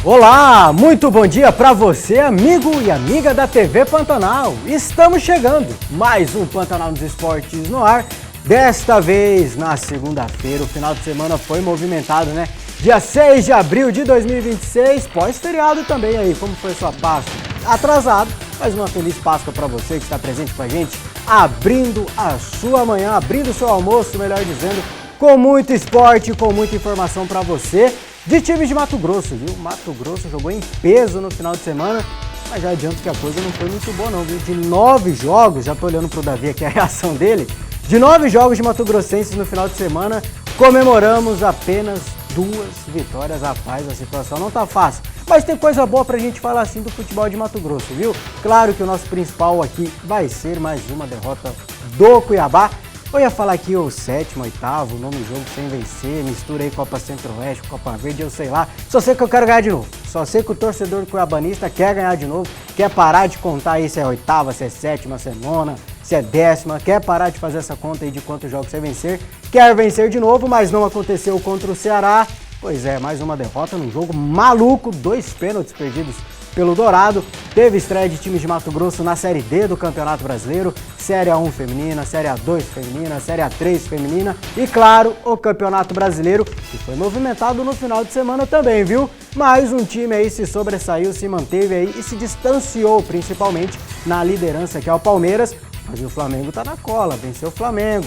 Olá, muito bom dia para você, amigo e amiga da TV Pantanal. Estamos chegando, mais um Pantanal nos Esportes no ar. Desta vez, na segunda-feira, o final de semana foi movimentado, né? Dia 6 de abril de 2026, pós-feriado também aí. Como foi sua Páscoa? Atrasado, mas uma feliz Páscoa para você que está presente com a gente, abrindo a sua manhã, abrindo o seu almoço, melhor dizendo, com muito esporte, com muita informação para você. De times de Mato Grosso, viu? Mato Grosso jogou em peso no final de semana, mas já adianto que a coisa não foi muito boa não, viu? De 9 jogos, já tô olhando pro Davi aqui a reação dele, de 9 jogos de Mato Grossenses no final de semana, comemoramos apenas 2 vitórias. Rapaz, a situação não tá fácil, mas tem coisa boa pra gente falar assim do futebol de Mato Grosso, viu? Claro que o nosso principal aqui vai ser mais uma derrota do Cuiabá. Eu ia falar aqui o 7º, 8º, nono jogo sem vencer, mistura aí Copa Centro-Oeste, Copa Verde, eu sei lá. Só sei que eu quero ganhar de novo. Só sei que o torcedor cuiabanista quer ganhar de novo, quer parar de contar aí se é 8ª, se é 7ª, se é 9ª, se é 10ª, quer parar de fazer essa conta aí de quantos jogos sem vencer, quer vencer de novo, mas não aconteceu contra o Ceará. Pois é, mais uma derrota num jogo maluco, 2 pênaltis perdidos pelo Dourado. Teve estreia de times de Mato Grosso na Série D do Campeonato Brasileiro, Série A1 feminina, Série A2 feminina, Série A3 feminina e, claro, o Campeonato Brasileiro, que foi movimentado no final de semana também, viu? Mas um time aí se sobressaiu, se manteve aí e se distanciou, principalmente na liderança, que é o Palmeiras. Mas o Flamengo tá na cola, venceu o Flamengo,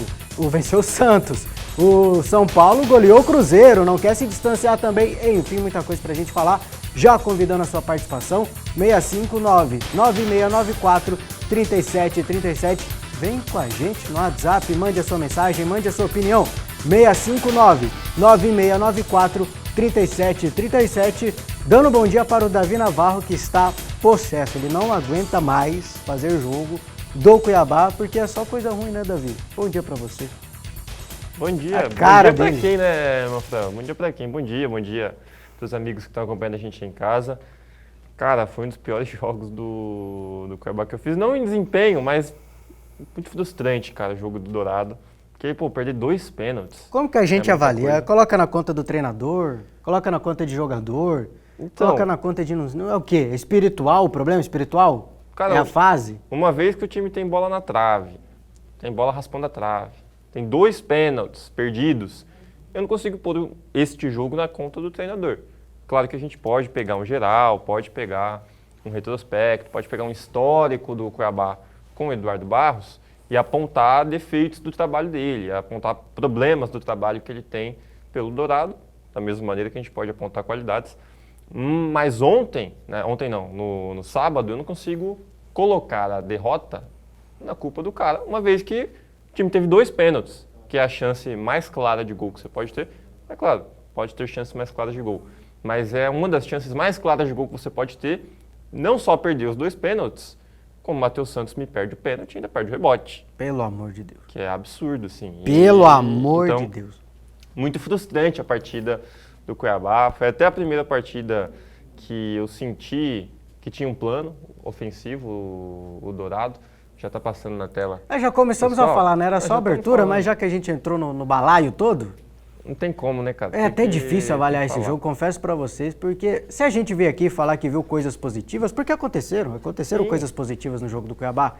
venceu o Santos. O São Paulo goleou o Cruzeiro, não quer se distanciar também. Enfim, muita coisa pra gente falar. Já convidando a sua participação, 659-9694-3737. Vem com a gente no WhatsApp, mande a sua mensagem, mande a sua opinião. 659-9694-3737. Dando bom dia para o Davi Navarro, que está possesso. Ele não aguenta mais fazer jogo do Cuiabá, porque é só coisa ruim, né, Davi? Bom dia pra você. Bom dia. A cara bom dia dele. pra quem, né, Mafrão? Bom dia pra quem? Bom dia pros amigos que estão acompanhando a gente em casa. Cara, foi um dos piores jogos do Cuiabá que eu fiz. Não em desempenho, mas muito frustrante, cara, o jogo do Dourado. Porque, pô, perder 2 pênaltis. Como que a gente muita avalia? coisa. Coloca na conta do treinador, coloca na conta de jogador, Então, coloca na conta de... Não é o quê? É espiritual? O problema é espiritual? cara, É a fase? uma vez que o time tem bola na trave, tem bola raspando a trave, tem 2 pênaltis perdidos, eu não consigo pôr este jogo na conta do treinador. Claro que a gente pode pegar um geral, pode pegar um retrospecto, pode pegar um histórico do Cuiabá com o Eduardo Barros e apontar defeitos do trabalho dele, apontar problemas do trabalho que ele tem pelo Dourado, da mesma maneira que a gente pode apontar qualidades. Mas ontem, né, no sábado, eu não consigo colocar a derrota na culpa do cara, uma vez que o time teve 2 pênaltis, que é a chance mais clara de gol que você pode ter. É claro, pode ter chances mais claras de gol, mas é uma das chances mais claras de gol que você pode ter, não só perder os 2 pênaltis, como o Matheus Santos me perde o pênalti e ainda perde o rebote. Pelo amor de Deus. Que é absurdo, assim. Pelo amor então, de Deus. Muito frustrante a partida do Cuiabá. Foi até a primeira partida que eu senti que tinha um plano ofensivo, o Dourado. Já está passando na tela. Já começamos Pessoal, a falar, né? Era nós só já estamos abertura, falando. mas já que a gente entrou no balaio todo, Não tem como, né, cara? é até Tem que- difícil avaliar tem que esse falar. jogo, confesso pra vocês, porque se a gente veio aqui falar que viu coisas positivas, porque aconteceram Sim. coisas positivas no jogo do Cuiabá,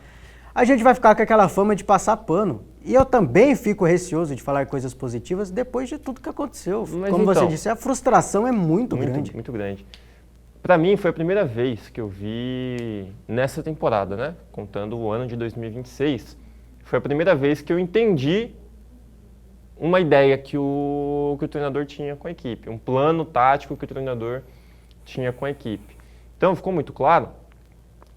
a gente vai ficar com aquela fama de passar pano. E eu também fico receoso de falar coisas positivas depois de tudo que aconteceu. Mas Como você então, disse, a frustração é muito grande. Muito grande. Pra mim, foi a primeira vez que eu vi nessa temporada, né? Contando o ano de 2026. Foi a primeira vez que eu entendi uma ideia que o treinador tinha com a equipe. Um plano tático que o treinador tinha com a equipe. Então, ficou muito claro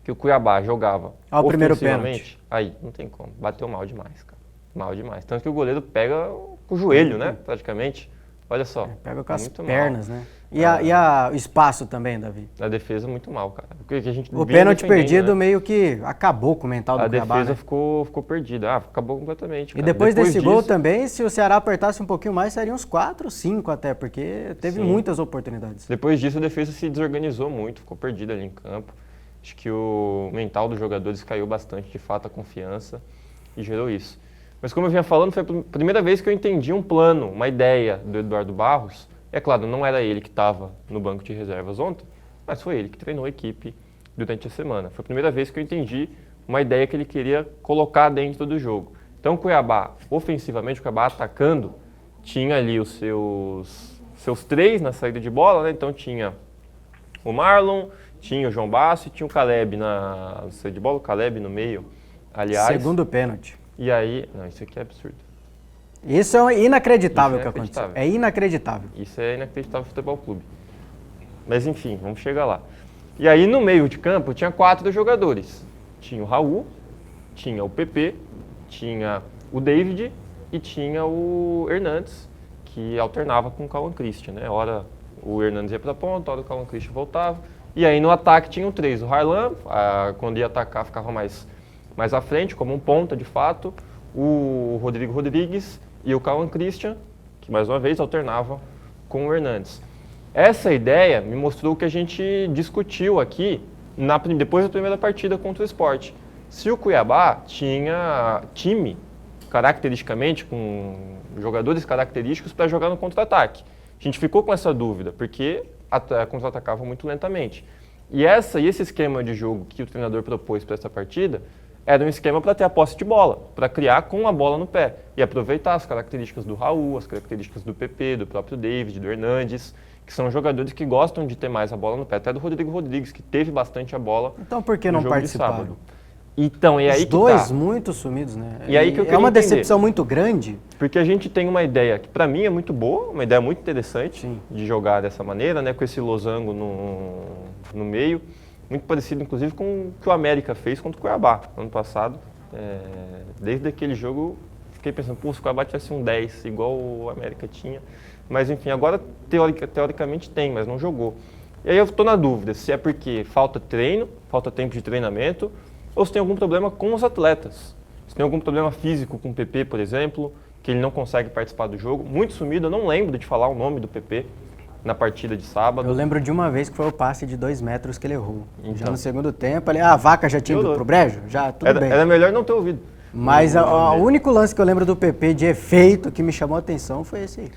que o Cuiabá jogava Ó, o primeiro ofensivamente. Aí, não tem como. Bateu mal demais, cara. Mal demais. Tanto que o goleiro pega com o joelho, né? Praticamente. Olha só. Pega com as muito pernas, mal. né? E o espaço também, Davi? A defesa muito mal, cara. O que a gente O vinha pênalti defendendo, perdido né? meio que acabou com o mental do A Cuiabá, defesa né? ficou perdida. Acabou completamente, E cara. depois desse gol disso, também, se o Ceará apertasse um pouquinho mais, seriam uns 4, 5 até, porque teve Sim. muitas oportunidades. Depois disso, a defesa se desorganizou muito, ficou perdida ali em campo. Acho que o mental dos jogadores caiu bastante, de fato, a confiança, e gerou isso. Mas como eu vinha falando, foi a primeira vez que eu entendi um plano, uma ideia do Eduardo Barros, É claro, não era ele que estava no banco de reservas ontem, mas foi ele que treinou a equipe durante a semana. Foi a primeira vez que eu entendi uma ideia que ele queria colocar dentro do jogo. Então o Cuiabá, ofensivamente, o Cuiabá atacando, tinha ali os seus três na saída de bola, né? Então tinha o Marlon, tinha o João Basso e tinha o Caleb na saída de bola, o Caleb no meio, aliás. Segundo pênalti. E aí, não, isso aqui é absurdo. Isso é inacreditável Isso é o que aconteceu. inacreditável. É inacreditável. Isso é inacreditável no futebol clube. Mas enfim, vamos chegar lá. E aí no meio de campo tinha 4 jogadores. Tinha o Raul, tinha o PP, tinha o David e tinha o Hernandes, que alternava com o Cauã Christian, né? Hora o Hernandes ia para a ponta, hora o Cauã Christian voltava. E aí no ataque tinham 3. O Harlan, quando ia atacar, ficava mais à frente, como um ponta de fato. O Rodrigo Rodrigues e o Cauã Christian, que mais uma vez alternava com o Hernandes. Essa ideia me mostrou o que a gente discutiu aqui depois da primeira partida contra o Sport. Se o Cuiabá tinha time, caracteristicamente, com jogadores característicos para jogar no contra-ataque. A gente ficou com essa dúvida, porque contra-atacava muito lentamente. E esse esquema de jogo que o treinador propôs para essa partida era um esquema para ter a posse de bola, para criar com a bola no pé e aproveitar as características do Raul, as características do PP, do próprio David, do Hernandes, que são jogadores que gostam de ter mais a bola no pé, até do Rodrigo Rodrigues, que teve bastante a bola. Então por que não participaram? Então, é aí que tá. Os dois muito sumidos, né? E aí que eu é uma entender. decepção muito grande. Porque a gente tem uma ideia que para mim é muito boa, uma ideia muito interessante. Sim. De jogar dessa maneira, né, com esse losango no meio. Muito parecido, inclusive, com o que o América fez contra o Cuiabá ano passado. Desde aquele jogo, fiquei pensando, pô, se o Cuiabá tivesse um 10, igual o América tinha. Mas, enfim, agora teoricamente tem, mas não jogou. E aí eu estou na dúvida se é porque falta treino, falta tempo de treinamento, ou se tem algum problema com os atletas. Se tem algum problema físico com o PP, por exemplo, que ele não consegue participar do jogo. Muito sumido, eu não lembro de falar o nome do PP na partida de sábado. Eu lembro de uma vez que foi o passe de 2 metros que ele errou. Então. Já no segundo tempo, a vaca já tinha ido pro brejo? Já, tudo bem. Era melhor não ter ouvido. Mas o único lance que eu lembro do PP de efeito que me chamou a atenção foi esse aí.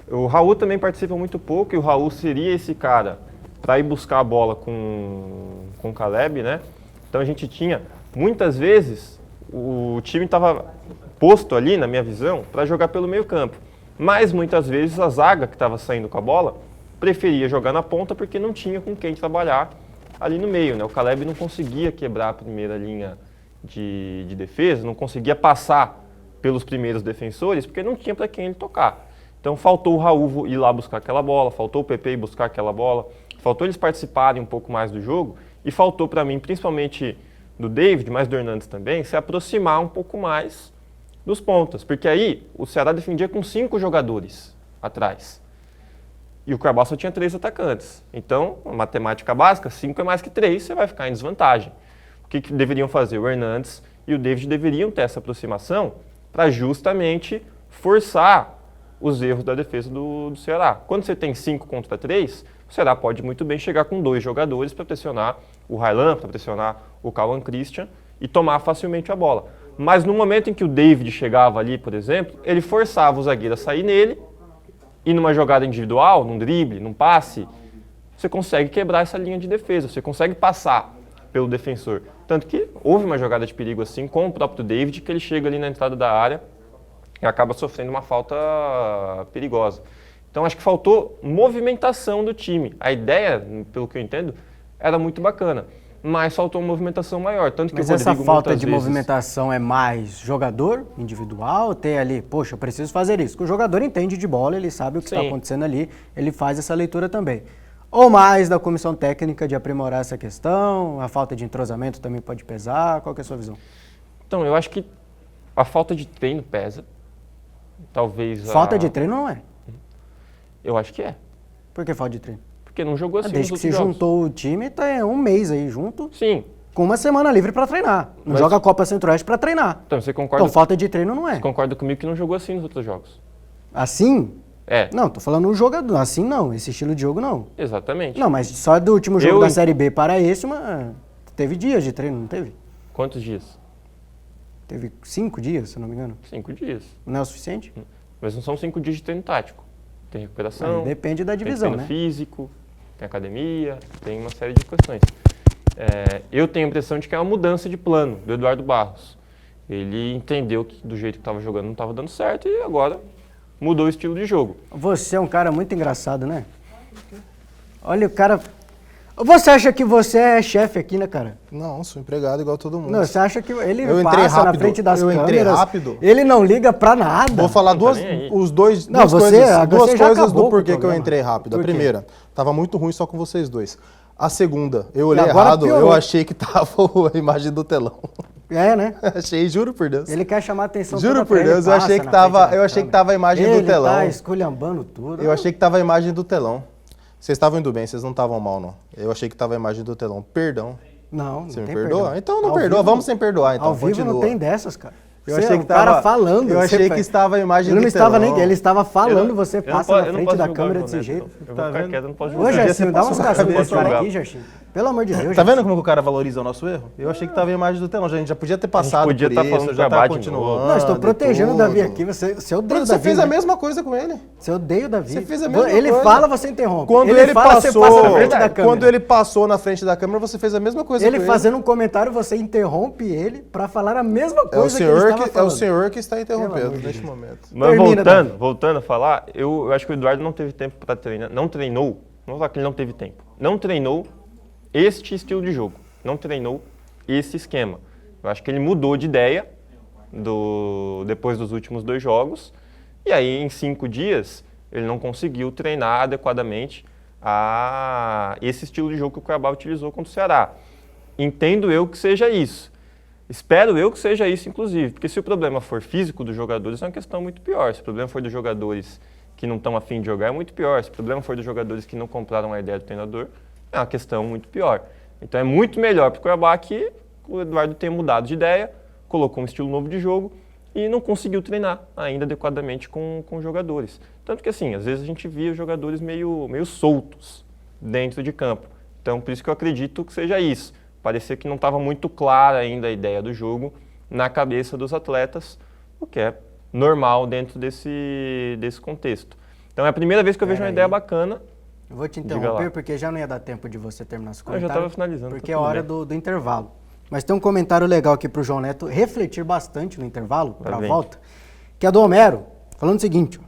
O Raul também participa muito pouco, e o Raul seria esse cara para ir buscar a bola com o Caleb, né? Então a gente tinha, muitas vezes, o time estava posto ali, na minha visão, para jogar pelo meio campo. Mas muitas vezes a zaga que estava saindo com a bola preferia jogar na ponta porque não tinha com quem trabalhar ali no meio, né? O Caleb não conseguia quebrar a primeira linha de defesa, não conseguia passar pelos primeiros defensores porque não tinha para quem ele tocar. Então faltou o Raul ir lá buscar aquela bola, faltou o PP ir buscar aquela bola, faltou eles participarem um pouco mais do jogo e faltou para mim, principalmente do David, mas do Hernandes também, se aproximar um pouco mais dos pontas, porque aí o Ceará defendia com 5 jogadores atrás. E o Cuiabá só tinha 3 atacantes. Então, a matemática básica, 5 é mais que 3, você vai ficar em desvantagem. O que deveriam fazer? O Hernandes e o David deveriam ter essa aproximação para justamente forçar os erros da defesa do Ceará. Quando você tem 5 contra 3, o Ceará pode muito bem chegar com 2 jogadores para pressionar o Harlan, para pressionar o Cauã Christian e tomar facilmente a bola. Mas no momento em que o David chegava ali, por exemplo, ele forçava o zagueiro a sair nele e numa jogada individual, num drible, num passe, você consegue quebrar essa linha de defesa, você consegue passar pelo defensor. Tanto que houve uma jogada de perigo assim com o próprio David, que ele chega ali na entrada da área e acaba sofrendo uma falta perigosa. Então acho que faltou movimentação do time. A ideia, pelo que eu entendo, era muito bacana, mas faltou uma movimentação maior. Tanto que mas o Rodrigo, essa falta de vezes, movimentação é mais jogador individual, ter ali, poxa, eu preciso fazer isso. Porque o jogador entende de bola, ele sabe o que está acontecendo ali, ele faz essa leitura também. Ou mais da comissão técnica de aprimorar essa questão, a falta de entrosamento também pode pesar, qual que é a sua visão? Então, eu acho que a falta de treino pesa. Talvez Falta de treino não é? Eu acho que é. Por que falta de treino? Porque não jogou assim desde que se juntou o time, tá um mês aí junto. Sim. Com uma semana livre para treinar. Não joga a Copa Centro-Oeste para treinar. Então, você concorda? Então, falta de treino não é. Você concorda comigo que não jogou assim nos outros jogos? Assim? É. Não, tô falando o jogador. Assim não, esse estilo de jogo não. Exatamente. Não, mas só do último jogo da Série B para esse, teve dias de treino, não teve? Quantos dias? Teve 5 dias, se não me engano. 5 dias. Não é o suficiente? Mas não são 5 dias de treino tático. tem recuperação. Depende da divisão, tem né? físico, tem academia, tem uma série de questões. Eu tenho a impressão de que é uma mudança de plano do Eduardo Barros. Ele entendeu que do jeito que estava jogando não estava dando certo e agora mudou o estilo de jogo. Você é um cara muito engraçado, né? Olha o cara... Você acha que você é chefe aqui, né, cara? Não, sou empregado igual todo mundo. Não, você acha que ele Eu entrei passa na rápido, frente das eu entrei câmeras, rápido. ele não liga pra nada. Vou falar duas Não, você coisas já do acabou com porquê o que eu programa. entrei rápido. A Por quê? primeira, tava muito ruim só com vocês dois. A segunda, eu olhei agora errado, piorou. eu achei que tava a imagem do telão. É, né? Achei, juro por Deus. Ele quer chamar a atenção Juro toda por pra ele, Deus, eu passa achei que na tava, frente da eu achei que câmera. tava a imagem do telão. Ele tá esculhambando tudo. Eu achei que tava a imagem do telão. Vocês estavam indo bem, vocês não estavam mal, não. Eu achei que tava a imagem do telão. Perdão. Não, Você não me tem perdoa? perdão. Então não Ao perdoa, vivo- vamos sem perdoar, então. Ao vivo continua. não tem dessas, cara. Eu Você achei é que um cara tava, falando. Eu você achei faz- que estava a imagem Ele do não estava telão. nem, ele estava falando, você Eu não passa po- na eu não frente posso da julgar câmera o desse Neto, jeito. Eu Tá vou ficar vendo? quieto, eu não posso Ô, julgar. Jair, Gersinho, você dá uns passa a cabelos cabeça cara lá. aqui, Gersinho. Pelo amor de Deus, Tá vendo Gersinho. como que o cara valorizou o nosso erro? Eu achei que tava a imagem do telão, a gente já podia ter passado podia por tá isso, falando já Cuiabá tá de novo. continuando. Não, estou protegendo o Davi tudo. aqui. Você odeia o Você Davi, fez a né? mesma coisa com ele. Você odeia o Davi. Você fez a mesma Ele coisa. fala, você interrompe. Quando ele ele fala, passou, você passa na frente da câmera. quando ele passou na frente da câmera, você fez a mesma coisa Ele com fazendo um comentário, você interrompe ele pra falar a mesma É o coisa que ele senhor estava que, é o falando. senhor que está Pelo interrompendo amor de neste Deus. momento. Mas Termina, voltando a falar, eu acho que o Eduardo não teve tempo para treinar, não treinou, não vou falar que ele não teve tempo, não treinou este estilo de jogo, não treinou esse esquema. Eu acho que ele mudou de ideia depois dos últimos 2 jogos, e aí em 5 dias ele não conseguiu treinar adequadamente a esse estilo de jogo que o Cuiabá utilizou contra o Ceará. Entendo eu que seja isso. Espero eu que seja isso, inclusive, porque se o problema for físico dos jogadores, é uma questão muito pior. Se o problema for dos jogadores que não estão afim de jogar, é muito pior. Se o problema for dos jogadores que não compraram a ideia do treinador, é uma questão muito pior. Então é muito melhor para o Cuiabá que o Eduardo tenha mudado de ideia, colocou um estilo novo de jogo e não conseguiu treinar ainda adequadamente com os jogadores. Tanto que, assim, às vezes a gente via os jogadores meio soltos dentro de campo. Então, por isso que eu acredito que seja isso. Parecia que não estava muito clara ainda a ideia do jogo na cabeça dos atletas, o que é normal dentro desse contexto. Então é a primeira vez que eu vejo uma ideia bacana. Eu vou te Diga interromper lá. porque já não ia dar tempo de você terminar seu Eu já comentário. estava finalizando. Porque tá é tudo hora bem. do intervalo. Mas tem um comentário legal aqui pro João Neto refletir bastante no intervalo, para a vem. volta, que é do Homero, falando o seguinte: ó.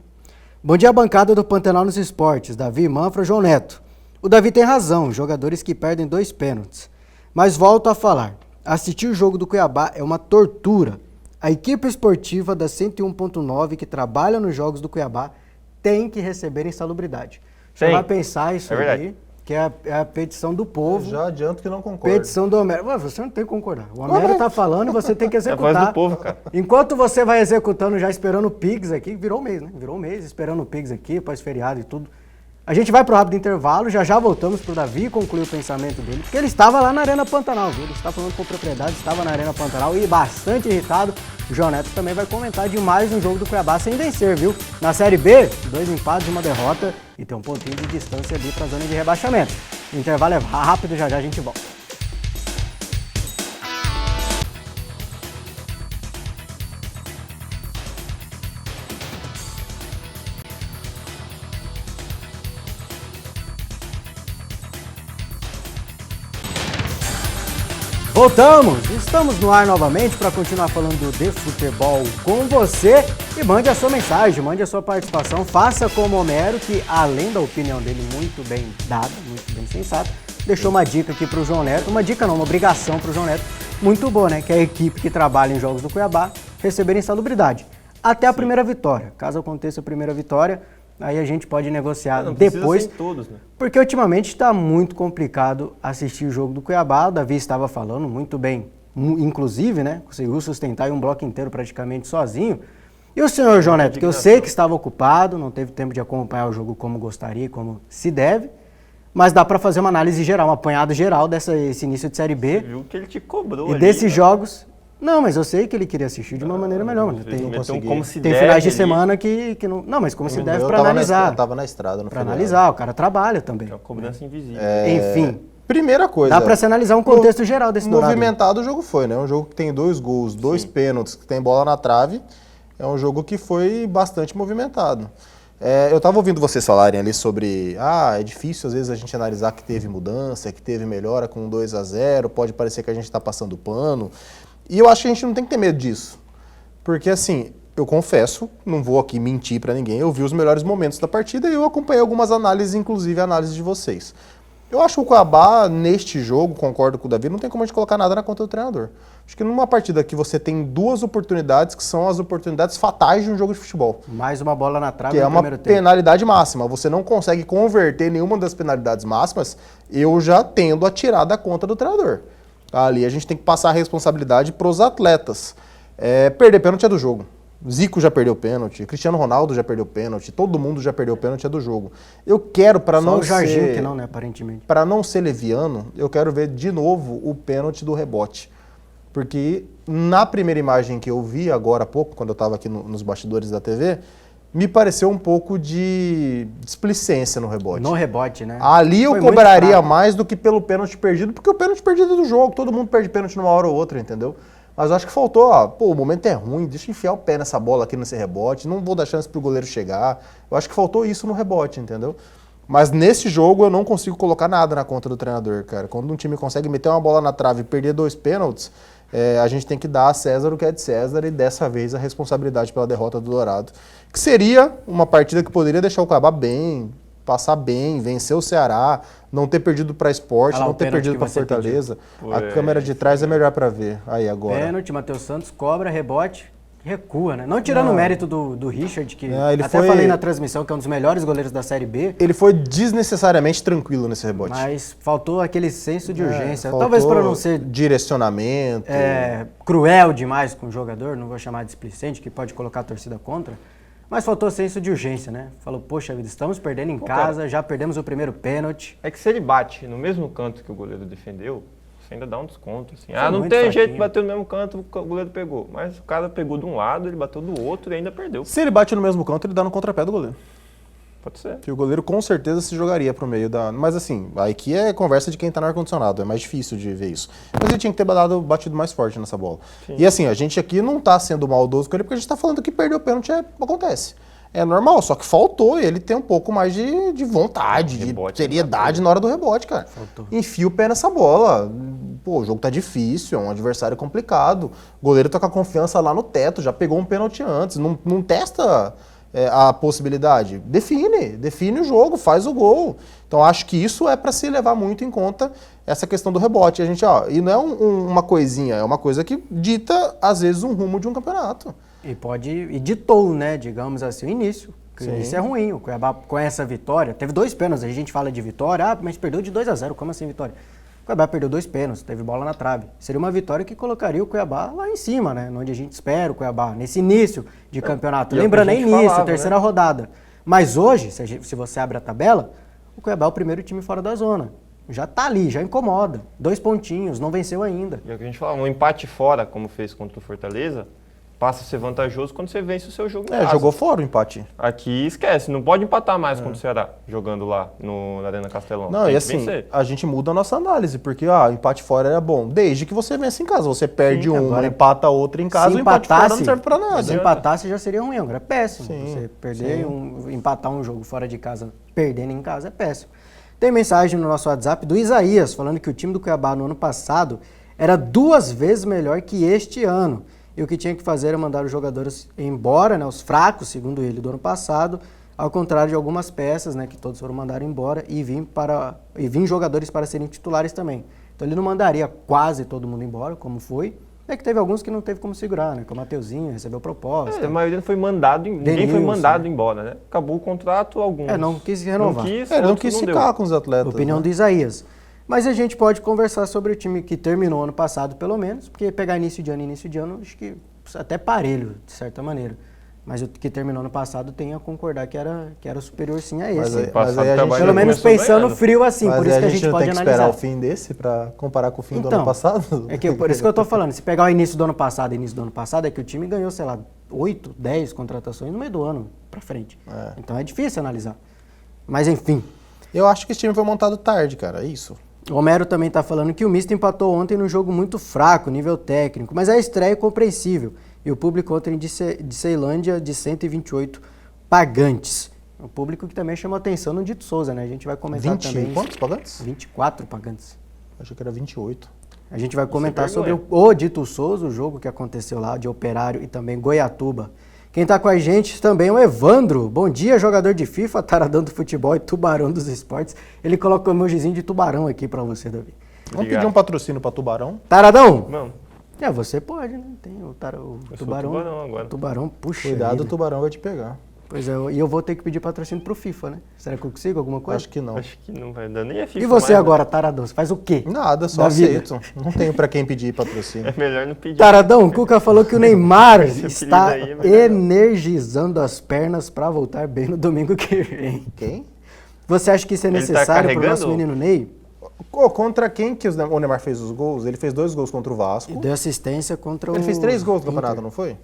Bom dia, bancada do Pantanal nos Esportes, Davi, Manfra, João Neto. O Davi tem razão, jogadores que perdem 2 pênaltis. Mas volto a falar, assistir o jogo do Cuiabá é uma tortura. A equipe esportiva da 101.9 que trabalha nos jogos do Cuiabá tem que receber insalubridade. Você Tem. vai pensar isso É aí, verdade. que é a petição do povo. Já adianto que não concordo. Petição do Homero. Ué, você não tem que concordar. O Homero está falando e você tem que É a voz executar. do povo, cara. Enquanto você vai executando, já esperando o Pigs aqui, virou um mês, né? Virou um mês esperando o Pigs aqui, pós-feriado e tudo. A gente vai pro rápido intervalo, já voltamos pro Davi concluir o pensamento dele, porque ele estava lá na Arena Pantanal, viu? Ele está falando com propriedade, estava na Arena Pantanal e bastante irritado. O João Neto também vai comentar de mais um jogo do Cuiabá sem vencer, viu? Na Série B, 2 empates e 1 derrota e tem um pontinho de distância ali para a zona de rebaixamento. O intervalo é rápido, já a gente volta. Voltamos! Estamos no ar novamente para continuar falando de futebol com você. E mande a sua mensagem, mande a sua participação. Faça como o Homero, que além da opinião dele muito bem dada, muito bem sensata, deixou uma dica aqui para o João Neto. Uma dica não, uma obrigação para o João Neto. Muito boa, né? Que é a equipe que trabalha em jogos do Cuiabá receber insalubridade. Até a primeira vitória. Caso aconteça a primeira vitória, aí a gente pode negociar Não precisa depois. ser em todos, né? Porque ultimamente está muito complicado assistir o jogo do Cuiabá. O Davi estava falando muito bem, inclusive, né? Conseguiu sustentar aí um bloco inteiro praticamente sozinho. E o senhor João Neto, que eu sei que estava ocupado, não teve tempo de acompanhar o jogo como gostaria, como se deve, mas dá para fazer uma análise geral, um apanhado geral desse início de Série B. Viu que ele te cobrou E ali, desses né? jogos... Não, mas eu sei que ele queria assistir de uma maneira melhor. Mano. Ele meteu um consegui. como se Tem deve finais de ali. semana que não... Não, mas como se deve Eu para tava analisar. Eu tava na estrada, no Para feriado. analisar, o cara trabalha também. É uma cobrança invisível. Enfim, Primeira coisa. dá para se analisar um contexto geral desse Dourado. Movimentado o jogo foi, né? Um jogo que tem 2 gols, 2 pênaltis, que tem bola na trave. É um jogo que foi bastante movimentado. Eu estava ouvindo vocês falarem ali sobre, é difícil às vezes a gente analisar que teve mudança, que teve melhora com 2-0, pode parecer que a gente está passando pano. E eu acho que a gente não tem que ter medo disso. Porque assim, eu confesso, não vou aqui mentir para ninguém, eu vi os melhores momentos da partida e eu acompanhei algumas análises, inclusive a análise de vocês. Eu acho que o Cuiabá, neste jogo, concordo com o Davi, não tem como a gente colocar nada na conta do treinador. Acho que numa partida que você tem 2 oportunidades, que são as oportunidades fatais de um jogo de futebol. Mais uma bola na trave que é no uma primeiro tempo. penalidade máxima. Você não consegue converter nenhuma das penalidades máximas, eu já tendo a tirar da conta do treinador. Ali a gente tem que passar a responsabilidade para os atletas. Perder pênalti é do jogo. Zico já perdeu pênalti, Cristiano Ronaldo já perdeu pênalti, todo mundo já perdeu pênalti, é do jogo. Eu quero, para não Só o Jorginho ser... que não, né, aparentemente. Para não ser leviano, eu quero ver de novo o pênalti do rebote. Porque na primeira imagem que eu vi agora há pouco, quando eu estava aqui nos bastidores da TV, me pareceu um pouco de displicência no rebote. No rebote, né? Ali eu Foi muito cobraria fraco. mais do que pelo pênalti perdido, porque o pênalti perdido é do jogo, todo mundo perde pênalti numa hora ou outra, entendeu? Mas eu acho que faltou, o momento é ruim, deixa eu enfiar o pé nessa bola aqui nesse rebote, não vou dar chance pro goleiro chegar. Eu acho que faltou isso no rebote, entendeu? Mas nesse jogo eu não consigo colocar nada na conta do treinador, cara. Quando um time consegue meter uma bola na trave e perder 2 pênaltis, a gente tem que dar a César o que é de César e dessa vez a responsabilidade pela derrota do Dourado. Que seria uma partida que poderia deixar o Cuiabá bem, passar bem, vencer o Ceará, não ter perdido para Sport, não ter perdido para Fortaleza. A câmera de trás é melhor para ver. Aí agora. Pênalti, Matheus Santos cobra, rebote, recua, né? Não tirando o mérito do Richard, que falei na transmissão que é um dos melhores goleiros da Série B. Ele foi desnecessariamente tranquilo nesse rebote. Mas faltou aquele senso de urgência. Talvez para não ser direcionamento. Cruel demais com o jogador, não vou chamar de displicente, que pode colocar a torcida contra. Mas faltou senso de urgência, né? Falou, poxa vida, estamos perdendo em casa, cara, já perdemos o primeiro pênalti. É que se ele bate no mesmo canto que o goleiro defendeu, você ainda dá um desconto. Assim. Não tem jeito de bater no mesmo canto, o goleiro pegou. Mas o cara pegou de um lado, ele bateu do outro e ainda perdeu. Se ele bate no mesmo canto, ele dá no contrapé do goleiro. Pode ser. Que o goleiro com certeza se jogaria pro meio da... Mas assim, aqui é conversa de quem tá no ar-condicionado, é mais difícil de ver isso. Mas ele tinha que ter batido mais forte nessa bola. Sim. E assim, a gente aqui não tá sendo maldoso com ele, porque a gente tá falando que perder o pênalti acontece. É normal, só que faltou ele ter um pouco mais de vontade, de seriedade na hora do rebote, cara. Faltou. Enfia o pé nessa bola. Pô, o jogo tá difícil, é um adversário complicado. O goleiro tá com a confiança lá no teto, já pegou um pênalti antes, não testa... a possibilidade. Define o jogo, faz o gol. Então acho que isso é para se levar muito em conta essa questão do rebote. A gente, e não é uma coisinha, é uma coisa que dita às vezes um rumo de um campeonato. E ditou, né, digamos assim, o início. Isso é ruim. O Cuiabá com essa vitória, teve 2 pênaltis, a gente fala de vitória, mas perdeu de 2-0, como assim vitória? O Cuiabá perdeu 2 pênaltis, teve bola na trave. Seria uma vitória que colocaria o Cuiabá lá em cima, né? Onde a gente espera o Cuiabá, nesse início de campeonato. Lembrando, é início, terceira rodada. Mas hoje, se você abre a tabela, o Cuiabá é o primeiro time fora da zona. Já tá ali, já incomoda. 2 pontinhos, não venceu ainda. E é o que a gente fala, um empate fora, como fez contra o Fortaleza, passa a ser vantajoso quando você vence o seu jogo em casa. Jogou fora o empate. Aqui esquece, não pode empatar mais contra o Ceará, jogando lá na Arena Castelão. Não, e assim, a gente muda a nossa análise, porque o empate fora era bom, desde que você vence em casa. Você perde uma, empata outra em casa, o empate fora não serve pra nada. Se empatasse já seria ruim, agora é péssimo. Você perder, empatar um jogo fora de casa, perdendo em casa, é péssimo. Tem mensagem no nosso WhatsApp do Isaías, falando que o time do Cuiabá no ano passado era 2 vezes melhor que este ano. E o que tinha que fazer era mandar os jogadores embora, né, os fracos, segundo ele, do ano passado, ao contrário de algumas peças, né, que todos foram mandados embora, e vir jogadores para serem titulares também. Então ele não mandaria quase todo mundo embora, como foi. É que teve alguns que não teve como segurar, né, como o Mateuzinho, recebeu proposta. A maioria foi mandado, ninguém foi mandado embora, né? Acabou o contrato, alguns... não quis renovar. Não quis ficar com os atletas. Opinião do Isaías. Mas a gente pode conversar sobre o time que terminou ano passado, pelo menos, porque pegar início de ano, acho que até parelho, de certa maneira. Mas o que terminou ano passado tem a concordar que era superior sim a esse. Mas aí a gente, pelo menos pensando frio assim, por isso que a gente pode analisar. Mas a gente tem que esperar o fim desse para comparar com o fim do ano passado? Por isso que eu tô falando, se pegar o início do ano passado é que o time ganhou, 8, 10 contratações no meio do ano para frente. Então é difícil analisar. Mas enfim. Eu acho que esse time foi montado tarde, cara, é isso. O Homero também está falando que o Misto empatou ontem num jogo muito fraco, nível técnico, mas a estreia é compreensível. E o público ontem de Ceilândia de 128 pagantes. O público que também chamou atenção no Dito Souza, né? A gente vai comentar 20, também. quantos pagantes? 24 pagantes. Achei que era 28. A gente vai comentar sobre o Dito Souza, o jogo que aconteceu lá, de Operário e também Goiatuba. Quem tá com a gente também é o Evandro. Bom dia, jogador de FIFA, taradão do futebol e tubarão dos esportes. Ele colocou o emojizinho de tubarão aqui pra você, Davi. Vamos pedir um patrocínio pra Tubarão? Taradão? Vamos. Você pode, né? Tem o tubarão. Tubarão agora. O tubarão, puxa. Cuidado, o vida. Tubarão vai te pegar. Pois é, e eu vou ter que pedir patrocínio pro FIFA, né? Será que eu consigo alguma coisa? Acho que não. Acho que não vai dar nem a FIFA E você mais, agora, Taradão? Você faz o quê? Nada, só Da vida. aceito. Não tenho pra quem pedir patrocínio. É melhor não pedir. Taradão, o Cuca falou que o Neymar Esse está apelido aí é melhor não. energizando as pernas pra voltar bem no domingo que vem. Quem? Você acha que isso é Ele tá necessário pro carregando? nosso menino Ney? Contra quem que o Neymar fez os gols? Ele fez 2 gols contra o E Vasco. deu assistência contra o Ele fez 3 gols no Inter. campeonato, não foi?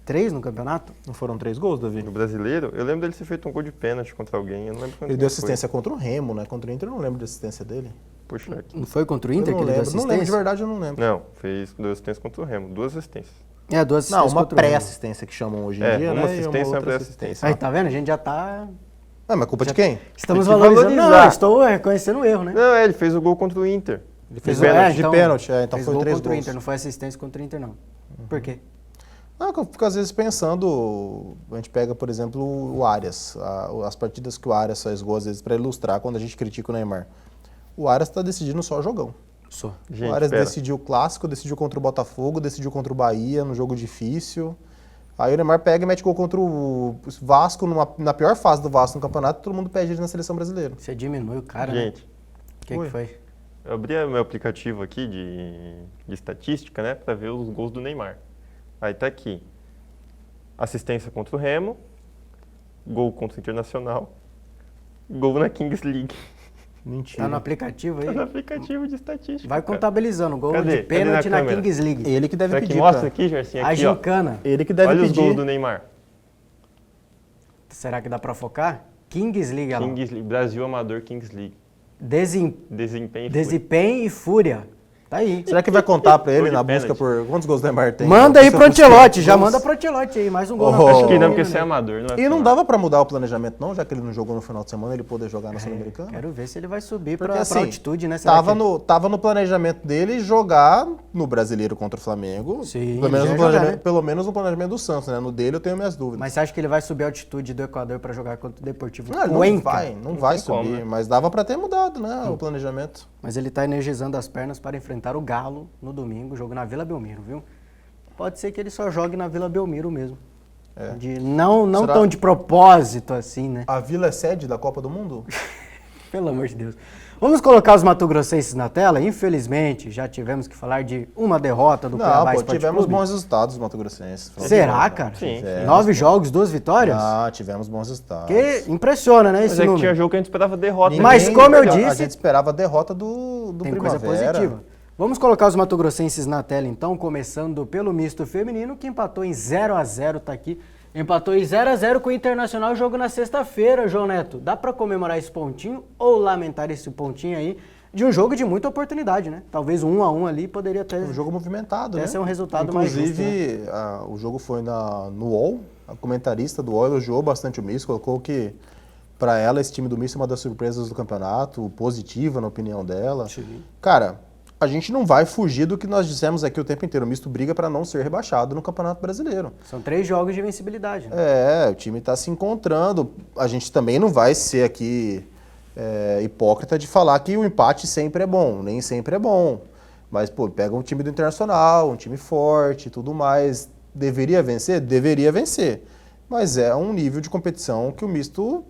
3 no campeonato? Não foram 3 gols, Davi? No brasileiro, eu lembro dele ter feito um gol de pênalti contra alguém. Eu não lembro quando Ele deu foi. assistência contra o Remo, né? Contra o Inter eu não lembro de assistência dele. Puxa, aqui. Não foi contra o Eu Inter não que ele deu lembro. assistência? Não lembro, de verdade eu não lembro. Não, fez 2 assistências contra o Remo. 2 assistências. É, 2 Não, assistências uma contra o Remo. pré-assistência que chamam hoje em É, dia, uma né? assistência e uma outra pré-assistência. Aí, tá vendo? A gente já tá... Ah, mas culpa de quem? Estamos Tem que valorizando. Não, valorizar. eu estou reconhecendo o erro, né? Não, ele fez o gol contra o Inter. Ele fez Fez- pênalti, então- de pênalti, então fez foi gol 3 contra o gols. Inter, não foi assistência contra o Inter, não. Por quê? Não, eu fico às vezes pensando, a gente pega, por exemplo, o Arias, as partidas que o Arias faz gol, às vezes, para ilustrar quando a gente critica o Neymar. O Arias está decidindo só jogão. Sou. Gente, o Arias pera. decidiu o Clássico, decidiu contra o Botafogo, decidiu contra o Bahia, no jogo difícil. Aí o Neymar pega e mete gol contra o Vasco, na pior fase do Vasco no campeonato, todo mundo pede ele na seleção brasileira. Você diminui o cara, né? Gente, O que Oi. foi? eu abri meu aplicativo aqui de estatística, né, pra ver os gols do Neymar. Aí tá aqui. Assistência contra o Remo, gol contra o Internacional, gol na Kings League. Mentira. Tá no aplicativo aí? Tá no aplicativo de estatística. Vai cara. contabilizando. Gol Cadê? de pênalti Cadê na na câmera? Kings League. Ele que deve Será que pedir. mostra pra- aqui, Gersinho? A Aqui, ó. gincana. Ele que deve Olha os pedir. gols do Neymar. Será que dá pra focar? Kings League, olha lá. Kings League, Brasil Amador Kings League. Desempenho Desempenho. e fúria. Tá aí. Será que vai contar pra ele Gol de na busca pênanti. por quantos gols o Neymar tem? Manda aí Busca pro por Ancelotti. 5 Já gols. manda pro Ancelotti aí. Mais um gol na Oh. caixa Acho que do não, menino, porque você é né? amador, não é E não profissional. dava pra mudar o planejamento não, já que ele não jogou no final de semana, ele poder jogar na Sul-Americana? Quero ver se ele vai subir Porque pra assim, altitude, né? Será tava que- tava no planejamento dele jogar no Brasileiro contra o Flamengo. Sim, pelo menos, já no jogar, planejamento, né? pelo menos no planejamento do Santos, né? No dele eu tenho minhas dúvidas. Mas você acha que ele vai subir a altitude do Equador pra jogar contra o Deportivo Não, ele Cuenca? não vai tem como, subir, né? mas dava pra ter mudado, né? O planejamento. Mas ele tá energizando as pernas para enfrentar o Galo no domingo, jogo na Vila Belmiro, viu? Pode ser que ele só jogue na Vila Belmiro mesmo. É. Não Será? tão de propósito assim, né? A Vila é sede da Copa do Mundo? Pelo amor de Deus. Vamos colocar os matogrossenses na tela? Infelizmente, já tivemos que falar de uma derrota do Não, Cuiabá pô, Esporte tivemos Clube. bons resultados Mato Grossense. Será, cara? Sim. Tivemos. 9 jogos, 2 vitórias? Ah, tivemos bons resultados. Que impressiona, né, Mas esse é que número? tinha jogo que a gente esperava derrota. Mas Ninguém- como eu A disse- gente esperava a derrota do Tem Primavera. coisa positiva. Vamos colocar os matogrossenses na tela então, começando pelo misto feminino, que empatou em 0-0, tá aqui. Empatou em 0-0 com o Internacional, jogo na sexta-feira, João Neto. Dá pra comemorar esse pontinho ou lamentar esse pontinho aí de um jogo de muita oportunidade, né? Talvez 1-1 ali poderia ter... Um jogo movimentado, né? Esse é um resultado mais justo, Inclusive, o jogo foi no UOL. A comentarista do UOL elogiou bastante o Misto, colocou que para ela esse time do Misto é uma das surpresas do campeonato, positiva na opinião dela. Sim. Cara, a gente não vai fugir do que nós dissemos aqui o tempo inteiro. O Misto briga para não ser rebaixado no Campeonato Brasileiro. São 3 jogos de vencibilidade, né? É, o time está se encontrando. A gente também não vai ser aqui hipócrita de falar que o empate sempre é bom. Nem sempre é bom. Mas, pô, pega um time do Internacional, um time forte e tudo mais. Deveria vencer? Deveria vencer. Mas é um nível de competição que o Misto,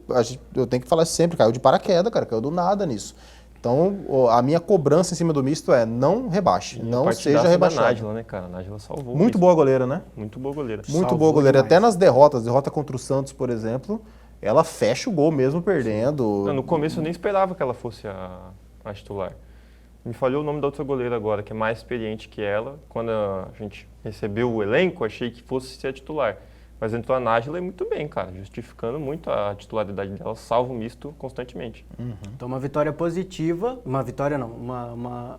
eu tenho que falar sempre, caiu de paraquedas, cara, caiu do nada nisso. Então, a minha cobrança em cima do Misto é não rebaixe, não seja rebaixado. Da Nájila, né, cara? A Nájila salvou. Muito isso. boa goleira, né? Muito boa goleira. Muito Salvou boa goleira. demais. Até nas derrotas, derrota contra o Santos, por exemplo, ela fecha o gol mesmo perdendo. Não, no começo eu nem esperava que ela fosse a titular. Me falhou o nome da outra goleira agora, que é mais experiente que ela. Quando a gente recebeu o elenco, achei que fosse ser a titular. Mas entrou a Nájila e muito bem, cara, justificando muito a titularidade dela, salva o misto constantemente. Então uma vitória positiva, uma vitória não,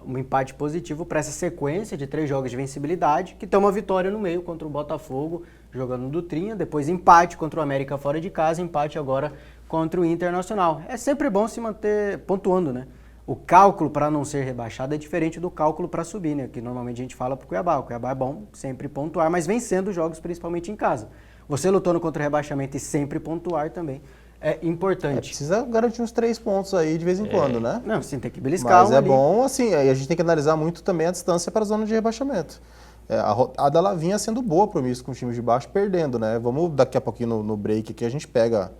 um empate positivo para essa sequência de 3 jogos de vencibilidade, que tem uma vitória no meio contra o Botafogo, jogando no Dutrinha, depois empate contra o América fora de casa, empate agora contra o Internacional. É sempre bom se manter pontuando, né? O cálculo para não ser rebaixado é diferente do cálculo para subir, né? Que normalmente a gente fala pro Cuiabá. O Cuiabá é bom sempre pontuar, mas vencendo jogos principalmente em casa. Você lutando contra o rebaixamento e sempre pontuar também é importante. Precisa garantir uns 3 pontos aí de vez em quando, né? Não, sim, tem que beliscar Mas um ali. bom, assim, aí a gente tem que analisar muito também a distância para a zona de rebaixamento. A rodada ela vinha sendo boa para o misto com os times de baixo, perdendo, né? Vamos daqui a pouquinho no break aqui, a gente pega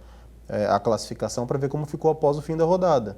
a classificação para ver como ficou após o fim da rodada.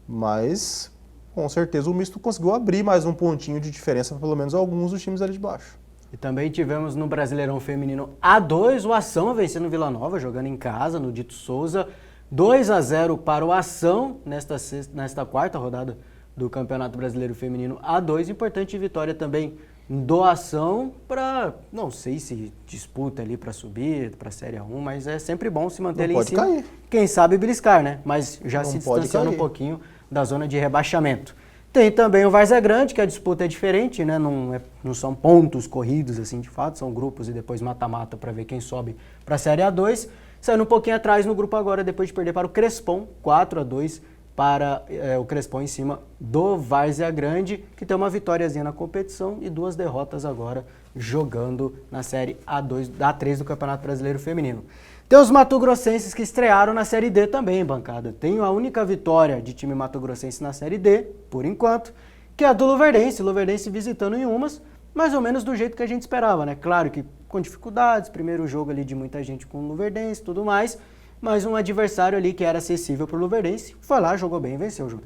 Mas, com certeza, o misto conseguiu abrir mais um pontinho de diferença para pelo menos alguns dos times ali de baixo. E também tivemos no Brasileirão Feminino A2, o Ação vencendo o Vila Nova, jogando em casa, no Dito Souza. 2-0 para o Ação nesta quarta rodada do Campeonato Brasileiro Feminino A2. Importante vitória também do Ação para, não sei se disputa ali para subir, para a Série A1, mas é sempre bom se manter ali em cima. Cair. Quem sabe beliscar, né? Mas já Não se pode distanciando um cair. pouquinho da zona de rebaixamento. Tem também o Várzea Grande, que a disputa é diferente, né? Não são pontos corridos, assim, de fato, são grupos e depois mata-mata para ver quem sobe para a Série A2. Saindo um pouquinho atrás no grupo agora, depois de perder para o Crespon, 4-2 para o Crespon em cima do Várzea Grande, que tem uma vitóriazinha na competição e 2 derrotas agora jogando na Série A2, A3 do Campeonato Brasileiro Feminino. Tem os mato-grossenses que estrearam na Série D também, bancada. Tem a única vitória de time mato-grossense na Série D, por enquanto, que é a do Luverdense. Luverdense visitando em Umas, mais ou menos do jeito que a gente esperava, né? Claro que com dificuldades, primeiro jogo ali de muita gente com o Luverdense e tudo mais, mas um adversário ali que era acessível para o Luverdense, foi lá, jogou bem e venceu o jogo.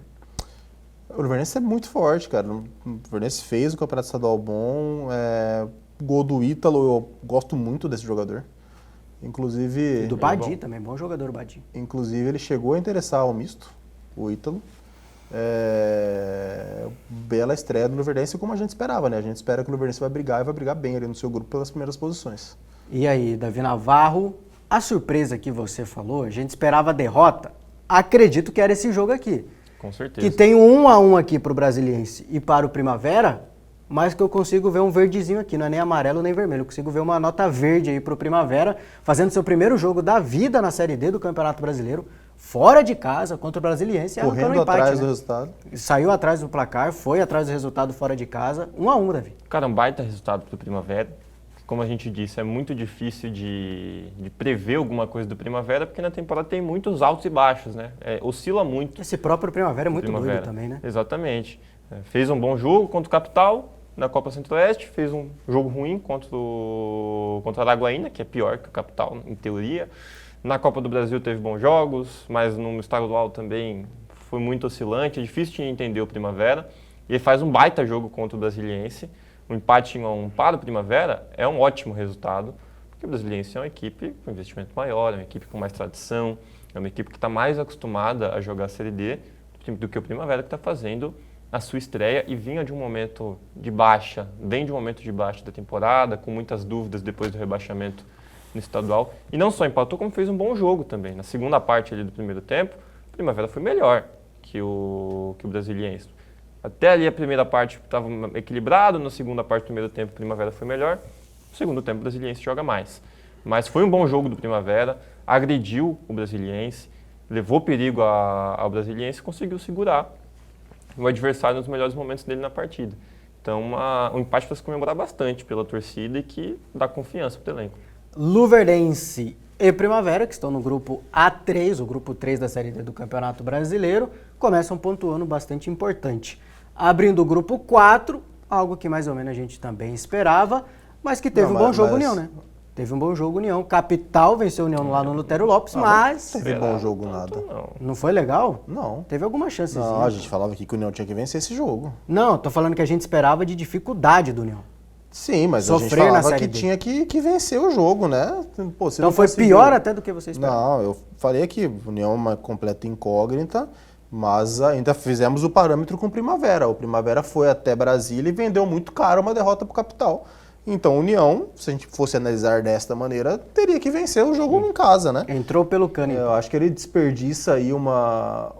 O Luverdense é muito forte, cara. O Luverdense fez o campeonato estadual bom. Gol do Ítalo, eu gosto muito desse jogador. Inclusive... E do Badi também, bom jogador o Badi. Inclusive, ele chegou a interessar ao misto, o Ítalo. Bela estreia do Luverdense, como a gente esperava, né? A gente espera que o Luverdense vai brigar e vai brigar bem ali no seu grupo pelas primeiras posições. E aí, Davi Navarro, a surpresa que você falou, a gente esperava a derrota, acredito que era esse jogo aqui. Com certeza. Que tem um 1-1 aqui para o Brasiliense e para o Primavera, mas que eu consigo ver um verdezinho aqui, não é nem amarelo nem vermelho, eu consigo ver uma nota verde aí para o Primavera, fazendo seu primeiro jogo da vida na Série D do Campeonato Brasileiro, fora de casa, contra o Brasiliense. Correndo empate, atrás né? do resultado. Saiu atrás do placar, foi atrás do resultado fora de casa, 1-1, Davi. Cara, um baita resultado para o Primavera. Como a gente disse, é muito difícil de prever alguma coisa do Primavera, porque na temporada tem muitos altos e baixos, né? Oscila muito. Esse próprio Primavera é muito Primavera. doido também, né? Exatamente. Fez um bom jogo contra o Capital, na Copa Centro-Oeste, fez um jogo ruim contra a Araguaína, que é pior que o Capital, em teoria. Na Copa do Brasil teve bons jogos, mas no estadual também foi muito oscilante, é difícil de entender o Primavera. E ele faz um baita jogo contra o Brasiliense. Um empate em 1-1 para o Primavera é um ótimo resultado, porque o Brasiliense é uma equipe com investimento maior, é uma equipe com mais tradição, é uma equipe que está mais acostumada a jogar a Série D do que o Primavera, que está fazendo a sua estreia e vinha de um momento de baixa, vem de um momento de baixa da temporada, com muitas dúvidas depois do rebaixamento no estadual. E não só empatou, como fez um bom jogo também. Na segunda parte ali do primeiro tempo, o Primavera foi melhor que o Brasiliense. Até ali a primeira parte estava equilibrado, na segunda parte do primeiro tempo o Primavera foi melhor, no segundo tempo o Brasiliense joga mais. Mas foi um bom jogo do Primavera, agrediu o Brasiliense, levou perigo ao Brasiliense e conseguiu segurar o adversário nos melhores momentos dele na partida. Então, um empate para se comemorar bastante pela torcida e que dá confiança para o elenco. Luverdense e Primavera, que estão no grupo A3, o grupo 3 da Série D do Campeonato Brasileiro, começam pontuando bastante importante. Abrindo o grupo 4, algo que mais ou menos a gente também esperava, mas que teve um bom jogo União, né? Teve um bom jogo União. Capital venceu a União lá no Lutero Lopes, mas... Não teve bom jogo nada. Não foi legal? Não. Teve alguma chance. Não, a gente falava aqui que o União tinha que vencer esse jogo. Não, tô falando que a gente esperava de dificuldade do União. Sim, mas Sofrer a gente falava na que Série D. tinha que vencer o jogo, né? Pô, Então foi pior até do que você esperava. Não, eu falei aqui, União é uma completa incógnita, mas ainda fizemos o parâmetro com o Primavera. O Primavera foi até Brasília e vendeu muito caro uma derrota para o Capital. Então, União, se a gente fosse analisar desta maneira, teria que vencer o jogo em casa, né? Entrou pelo cano. Eu acho que ele desperdiça aí uma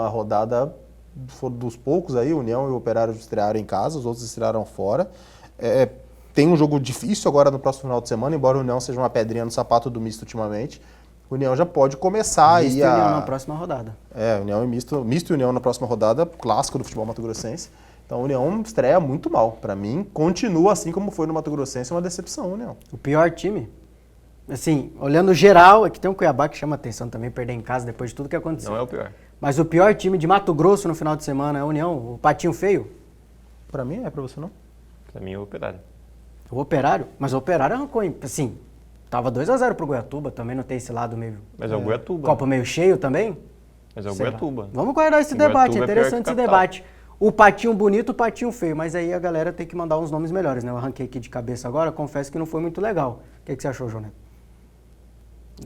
rodada dos poucos aí, União e o Operário estrearam em casa, os outros estrearam fora. Tem um jogo difícil agora no próximo final de semana, embora o União seja uma pedrinha no sapato do misto ultimamente. O União já pode começar aí Misto e União na próxima rodada. União e misto e União na próxima rodada, clássico do futebol mato-grossense. Então a União estreia muito mal. Para mim, continua assim como foi no Mato Grossense, uma decepção, União. O pior time, assim, olhando geral, aqui tem um Cuiabá que chama atenção também, perder em casa depois de tudo que aconteceu. Não é o pior. Mas o pior time de Mato Grosso no final de semana é a União, o Patinho Feio. Para mim é, para você não? Pra mim é o Operário. O Operário, mas o Operário arrancou, assim, tava 2-0 pro Goiatuba, também não tem esse lado meio... Mas é o Goiatuba. Copo meio cheio também? Mas é o Será? Goiatuba. Vamos guardar esse O debate, é Goiatuba é pior interessante que o esse Capital. debate. O Patinho bonito, o Patinho feio, mas aí a galera tem que mandar uns nomes melhores, né? Eu arranquei aqui de cabeça agora, confesso que não foi muito legal. O que você achou, João Neto?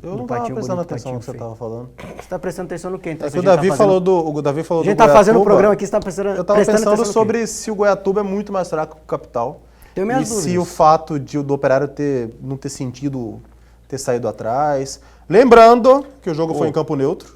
Eu Do não estava patinho prestando bonito, atenção no patinho que você feio. estava falando. Você tá prestando atenção no quê? Então, É se que a o gente tá Davi fazendo- falou do A gente do tá fazendo o Goiatuba. programa aqui, você tá prestando Eu estava prestando pensando atenção no quê? sobre se o Goiatuba é muito mais fraco que o Capital. Tenho minhas e se dúvidas. o fato do Operário não ter sentido ter saído atrás. Lembrando que o jogo foi em campo neutro.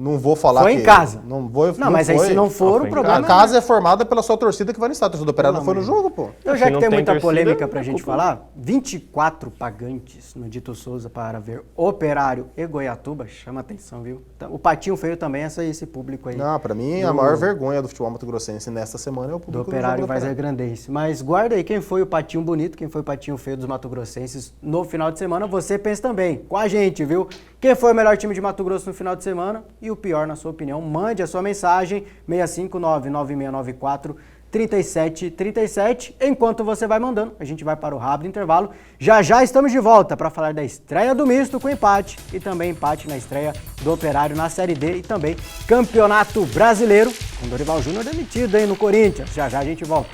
Não vou falar Foi que... em casa. Não vou, Não, mas aí foi. se não for, foi o em problema A casa é formada pela sua torcida que vai no estádio. A torcida do Operário não foi no jogo, pô. Então, Se já que não tem tem muita torcida, polêmica pra é gente culpa. falar, 24 pagantes no Dito Souza para ver Operário e Goiatuba, chama atenção, viu? Então, o Patinho Feio também, esse público aí. Não, pra mim, a maior vergonha do futebol mato-grossense nesta semana é o Do público Operário jogo do Várzea Grandense. Mas guarda aí quem foi o Patinho bonito, quem foi o Patinho feio dos Mato Grossenses no final de semana. Você pensa também, com a gente, viu? Quem foi o melhor time de Mato Grosso no final de semana e o pior, na sua opinião? Mande a sua mensagem, 659-9694-3737. Enquanto você vai mandando, a gente vai para o rápido intervalo. Já já estamos de volta para falar da estreia do misto com empate e também empate na estreia do Operário na Série D e também Campeonato Brasileiro, com Dorival Júnior demitido aí no Corinthians. Já já a gente volta.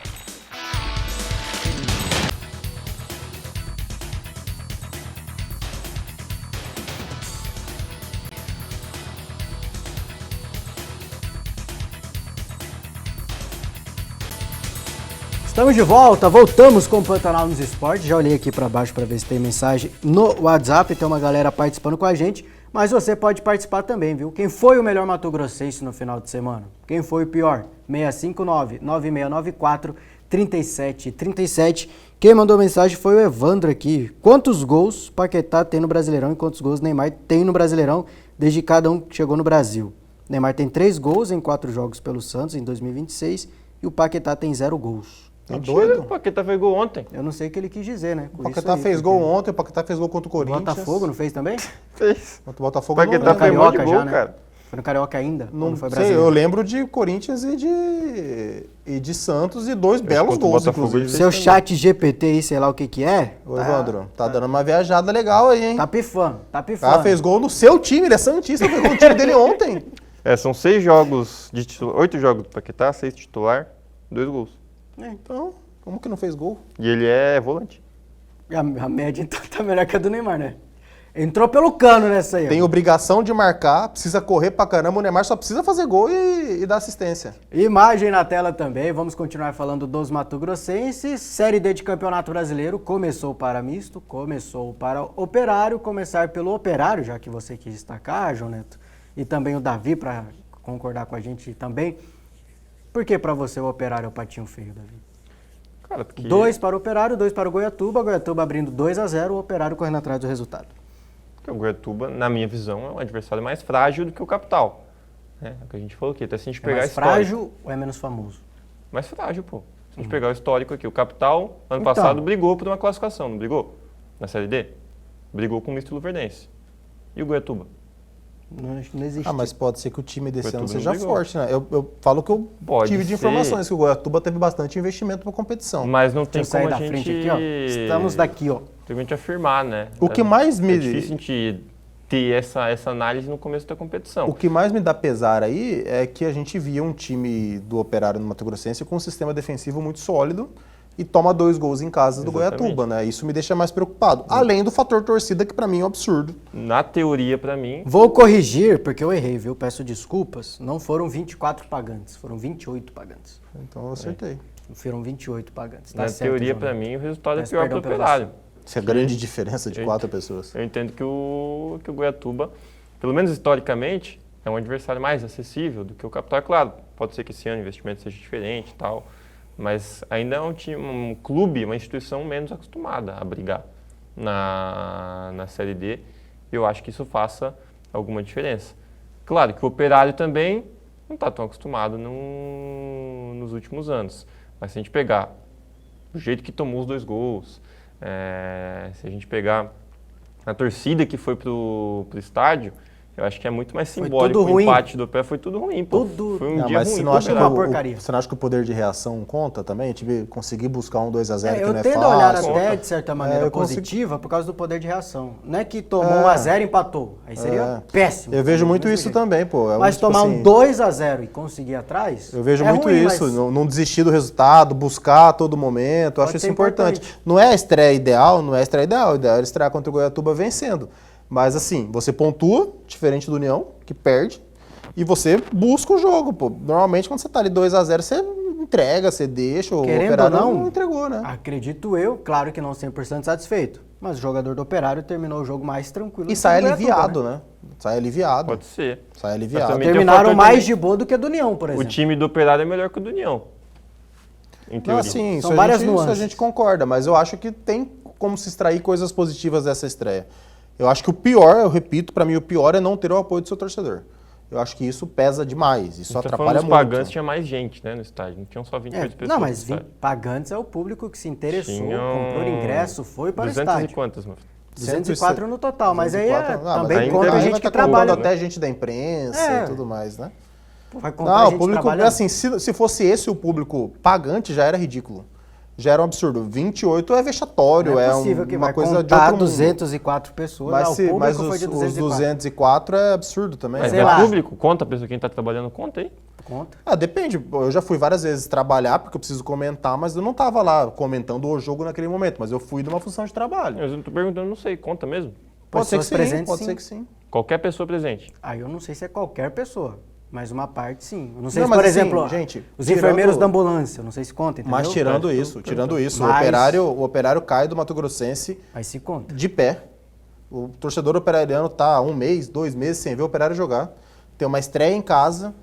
Estamos de volta, voltamos com o Pantanal nos Esportes. Já olhei aqui para baixo para ver se tem mensagem no WhatsApp, tem uma galera participando com a gente, mas você pode participar também, viu? Quem foi o melhor mato-grossense no final de semana? Quem foi o pior? 659-9694-3737. Quem mandou mensagem foi o Evandro aqui. Quantos gols Paquetá tem no Brasileirão e quantos gols Neymar tem no Brasileirão desde cada um que chegou no Brasil? Neymar tem 3 gols em 4 jogos pelo Santos em 2026 e o Paquetá tem 0 gols. Tá Mentira, doido? O Paquetá fez gol ontem. Eu não sei o que ele quis dizer, né? O Paquetá fez gol ontem, o Paquetá fez gol contra o Corinthians. Botafogo não fez também? Fez. Contra o Botafogo O eu não Paquetá lembro. fez um monte de Carioca gol, já, né? cara. Foi no Carioca ainda? Ou Não foi sei, brasileiro? eu lembro de Corinthians e de Santos e 2 belos contra o gols, Botafogo inclusive. ele Seu chat GPT aí, sei lá o que que é, Ô, Evandro, tá dando uma viajada legal aí, hein? tá pifando, tá O pifando. cara fez gol no seu time, ele é santista, fez gol no time dele ontem. São 6 jogos de titular, 8 jogos do Paquetá, 6 titular, 2 gols. Então, como que não fez gol? E ele é volante. A média então tá melhor que a do Neymar, né? Entrou pelo cano nessa aí. ó. Tem obrigação de marcar, precisa correr pra caramba, o Neymar só precisa fazer gol e dar assistência. Imagem na tela também, vamos continuar falando dos mato-grossenses. Série D de Campeonato Brasileiro, começou para misto, começou para Operário. Começar pelo Operário, já que você quis destacar, João Neto, e também o Davi, para concordar com a gente também. Por que para você o Operário é o Patinho Feio, Davi? Cara, porque 2 para o Operário, 2 para o Goiatuba abrindo 2-0, o Operário correndo atrás do resultado. o Goiatuba, na minha visão, é um adversário mais frágil do que o Capital. É o que a gente falou aqui, até se a gente É pegar mais histórico. frágil ou é menos famoso? Mais frágil, pô. Se a gente pegar o histórico aqui, o Capital, ano Então. passado, brigou por uma classificação, não brigou? Na Série D? Brigou com o Misto Luverdense. E o Goiatuba? Não existe. Ah, mas pode ser que o time desse Goiatuba ano não seja brigou. forte, né? Eu falo que eu Pode tive de ser. informações, que o Goiatuba teve bastante investimento pra competição. Mas não Deixa tem eu sair como a da gente... frente aqui, ó. Estamos daqui, ó. Tem como a gente afirmar, né? O que mais me- É difícil a gente ter essa análise no começo da competição. O que mais me dá pesar aí é que a gente via um time do Operário no Mato Grossense com um sistema defensivo muito sólido e toma 2 gols em casa do Exatamente. Goiatuba, né? Isso me deixa mais preocupado. Além do fator torcida, que pra mim é um absurdo. Na teoria, pra mim, Vou corrigir, porque eu errei, viu? Peço desculpas. Não foram 24 pagantes, foram 28 pagantes. Então eu acertei. Foram 28 pagantes. Tá na certo, teoria, João pra Neto. mim, o resultado Peço é pior perdão pro pelo Operário. Isso é grande diferença de Eita. 4 pessoas. Eu entendo que o Goiatuba, pelo menos historicamente, é um adversário mais acessível do que o Capital. É claro, pode ser que esse ano o investimento seja diferente e tal, mas ainda é um time, um clube, uma instituição menos acostumada a brigar na Série D. eu acho que isso faça alguma diferença. Claro que o Operário também não está tão acostumado nos últimos anos. Mas se a gente pegar o jeito que tomou os 2 gols, se a gente pegar a torcida que foi pro estádio, eu acho que é muito mais simbólico. O empate do pé foi tudo ruim, pô. Foi um dia mas ruim. você não acha uma porcaria. você não acha que o poder de reação conta também? Tipo, conseguir buscar um 2-0 que não é fácil. Eu tendo a olhar até, de certa maneira, positiva por causa do poder de reação. Não é que tomou 1-0 e empatou. Aí seria péssimo. Eu vejo muito isso também, pô. Mas tomar um 2-0 e conseguir atrás, eu vejo muito ruim, isso. Não desistir do resultado, buscar a todo momento. Eu acho isso importante. Não é a estreia ideal, O ideal é estrear contra o Goiatuba vencendo. Mas assim, você pontua, diferente do União, que perde, e você busca o jogo, pô. Normalmente quando você tá ali 2-0, você entrega, você deixa, Querendo o Operário ou não entregou, né? Acredito eu, claro que não 100% satisfeito, mas o jogador do Operário terminou o jogo mais tranquilo. E sai aliviado, né? Sai aliviado. Pode ser. Sai aliviado. Terminaram mais de boa do que do União, por exemplo. O time do Operário é melhor que o do União, em teoria. Não, assim, São várias isso nuances. a gente concorda, mas eu acho que tem como se extrair coisas positivas dessa estreia. Eu acho que o pior, eu repito, pra mim o pior é não ter o apoio do seu torcedor. Eu acho que isso pesa demais, isso atrapalha muito. Os Pagantes tinha mais gente, né, no estádio, não tinham só 28 pessoas. Não, mas Pagantes é o público que se interessou, comprou ingresso, foi para o estádio. 200 e quantas, meu filho? 204 no total, mas aí também conta a gente que trabalha. Até gente da imprensa e tudo mais, né? Vai contar o público, assim, se fosse esse o público pagante, já era ridículo. Já era um absurdo. 28 é vexatório, é possível que uma vai coisa de contar outro 204 pessoas. Mas os 204 é absurdo também. Mas né? público? Conta a pessoa, quem está trabalhando, conta aí. Conta. Depende. Eu já fui várias vezes trabalhar, porque eu preciso comentar, mas eu não estava lá comentando o jogo naquele momento, mas eu fui de uma função de trabalho. Eu estou perguntando, não sei, conta mesmo? Pode ser que sim, presentes, pode ser que sim. Qualquer pessoa presente. Aí eu não sei se é qualquer pessoa. Mas uma parte, sim. Eu não sei se, mas por assim, exemplo, gente, os enfermeiros da ambulância, eu não sei se conta, entendeu? Mas tirando isso, mas... o Operário cai do Mato Grossense aí se conta. De pé. O torcedor operariano tá 1 mês, 2 meses sem ver o Operário jogar. Tem uma estreia em casa,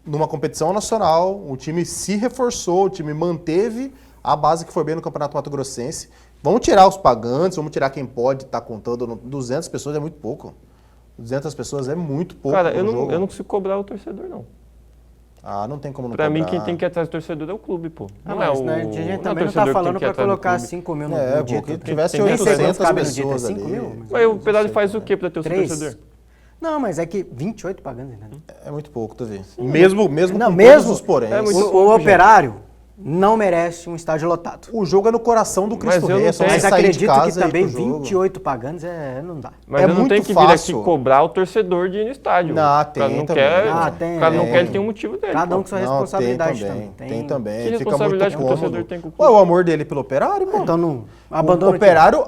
numa competição nacional, o time se reforçou, o time manteve a base que foi bem no Campeonato Mato Grossense. Vamos tirar os pagantes, vamos tirar quem pode estar contando. 200 pessoas é muito pouco. 200 pessoas é muito pouco. Cara, eu não consigo cobrar o torcedor, não. Não tem como não pra cobrar. mim, quem tem que ir atrás do torcedor é o clube, pô. Não é o... A gente também não tá falando pra colocar 5 mil no dia. Que tivesse 800 pessoas ali. Mas o Operário faz o quê pra ter o seu torcedor? Não, mas é que 28 pagando, né? É muito pouco, Davi. Mesmo não, com mesmo todos os poréns. O Operário não merece um estádio lotado. O jogo é no coração do Cristo Rei, é só mas sair de acredito casa que também e ir pro jogo. 28 pagantes não dá. Mas eu não tenho que vir aqui cobrar o torcedor de ir no estádio. Não, tem também. O cara não quer, ele tem um motivo dele. Cada um com sua responsabilidade também. Tem também. Que responsabilidade que o torcedor tem com o clube? Ué, o amor dele pelo Operário, pô. Então não abandona o Operário,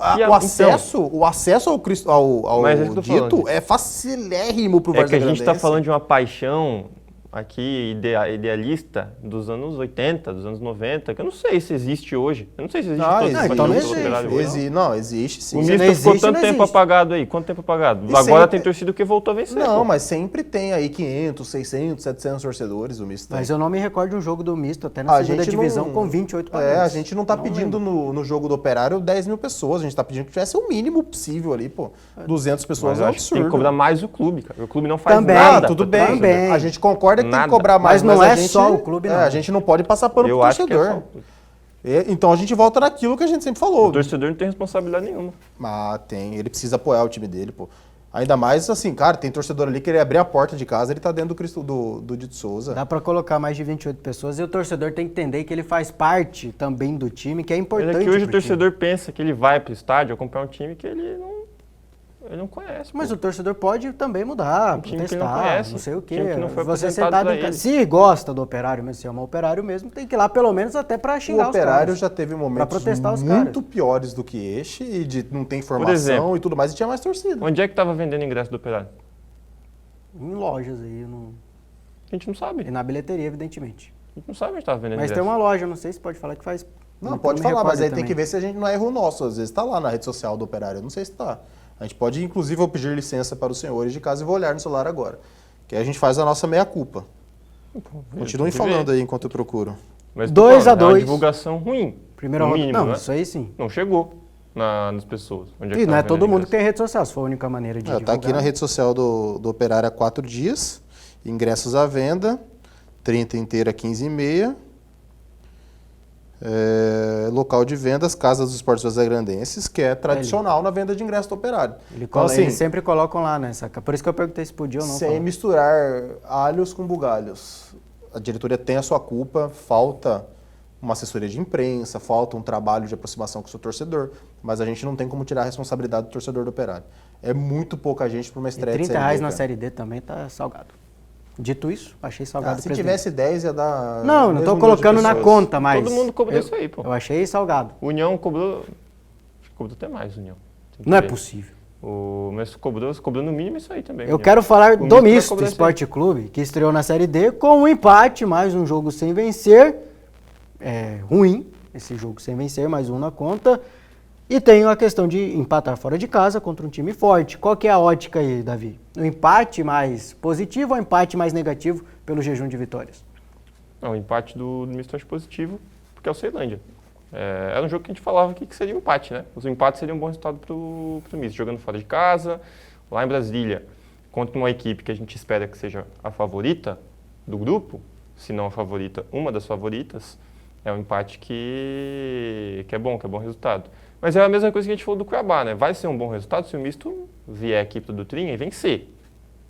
o acesso ao Cristo, ao dito é facilérrimo pro Vargas. É que a gente tá falando de uma paixão aqui idealista dos anos 80, dos anos 90, que eu não sei se existe hoje. Eu não sei se existe Não, existe sim. O Misto ficou tanto tempo apagado aí. Quanto tempo apagado? Agora tem torcida que voltou a vencer. Não, mas sempre tem aí 500, 600, 700 torcedores o Misto. Mas eu não me recordo de um jogo do Misto até na segunda divisão com 28 pagantes. A gente não tá pedindo no jogo do Operário 10 mil pessoas. A gente tá pedindo que tivesse o mínimo possível ali, pô. 200 pessoas é um absurdo. Tem que cobrar mais o clube, cara. O clube não faz nada. Tudo bem. A gente concorda que tem que cobrar mais, mas não é só o clube, não. A gente não pode passar pano pro torcedor. Então a gente volta naquilo que a gente sempre falou. O torcedor não tem responsabilidade nenhuma. Tem. Ele precisa apoiar o time dele, pô. Ainda mais assim, cara, tem torcedor ali que ele abrir a porta de casa, ele tá dentro do Dito Souza. Dá pra colocar mais de 28 pessoas e o torcedor tem que entender que ele faz parte também do time, que é importante. Mas é que hoje o torcedor pensa que ele vai pro estádio acompanhar um time que ele não conhece. Mas o torcedor pode também mudar, protestar, não sei o quê. Você sentado em casa. Se gosta do Operário mesmo, se ama o Operário mesmo, tem que ir lá pelo menos até pra xingar os caras. O Operário já teve momentos muito piores do que este, e de não ter informação e tudo mais, e tinha mais torcida. Onde é que tava vendendo ingresso do Operário? Em lojas aí, a gente não sabe. E na bilheteria, evidentemente. A gente não sabe onde tava vendendo ingresso. Mas tem uma loja, não sei se pode falar que faz... Não, pode falar, mas aí tem que ver se a gente não é erro nosso. Às vezes tá lá na rede social do Operário, eu não sei se tá. A gente pode, inclusive, eu pedir licença para os senhores de casa e vou olhar no celular agora. Que aí a gente faz a nossa meia-culpa. Continuem falando aí enquanto eu procuro. Mas 2-2. É uma divulgação ruim. Primeira mínimo, não, né? isso aí sim. Não chegou. nas pessoas. Onde é E que não tá é vendo todo o mundo ingresso? que tem rede social, se for a única maneira de divulgar. Tá aqui na rede social do Operário há 4 dias. Ingressos à venda. 30 inteira, 15,5. Local de vendas, Casa dos Esportes Vazagrandenses, que é tradicional na venda de ingresso do Operário. Eles sempre colocam lá, né? Por isso que eu perguntei se podia ou não. Sem misturar alhos com bugalhos. A diretoria tem a sua culpa, falta uma assessoria de imprensa, falta um trabalho de aproximação com o seu torcedor, mas a gente não tem como tirar a responsabilidade do torcedor do Operário. É muito pouca gente para uma estreia de Série D. R$30 na Série D também tá salgado. Dito isso, achei salgado. Se tivesse 10 ia dar... Não tô colocando na conta, mas... Todo mundo cobrou isso aí, pô. Eu achei salgado. União cobrou... Acho que cobrou até mais, União. Não é possível. Mas cobrou no mínimo isso aí também. Eu quero falar do Misto Esporte Clube, que estreou na Série D com um empate, mais um jogo sem vencer. É ruim esse jogo sem vencer, mais um na conta. E tem a questão de empatar fora de casa contra um time forte. Qual que é a ótica aí, Davi? O empate mais positivo ou o empate mais negativo pelo jejum de vitórias? Não, o empate do Misto acho positivo, porque é o Ceilândia. Era um jogo que a gente falava aqui que seria um empate, né? Os empates seriam um bom resultado pro Misto, jogando fora de casa, lá em Brasília, contra uma equipe que a gente espera que seja a favorita do grupo, se não a favorita, uma das favoritas, é um empate que é bom resultado. Mas é a mesma coisa que a gente falou do Cuiabá, né? Vai ser um bom resultado se o Misto vier aqui para o Dutrinha e vencer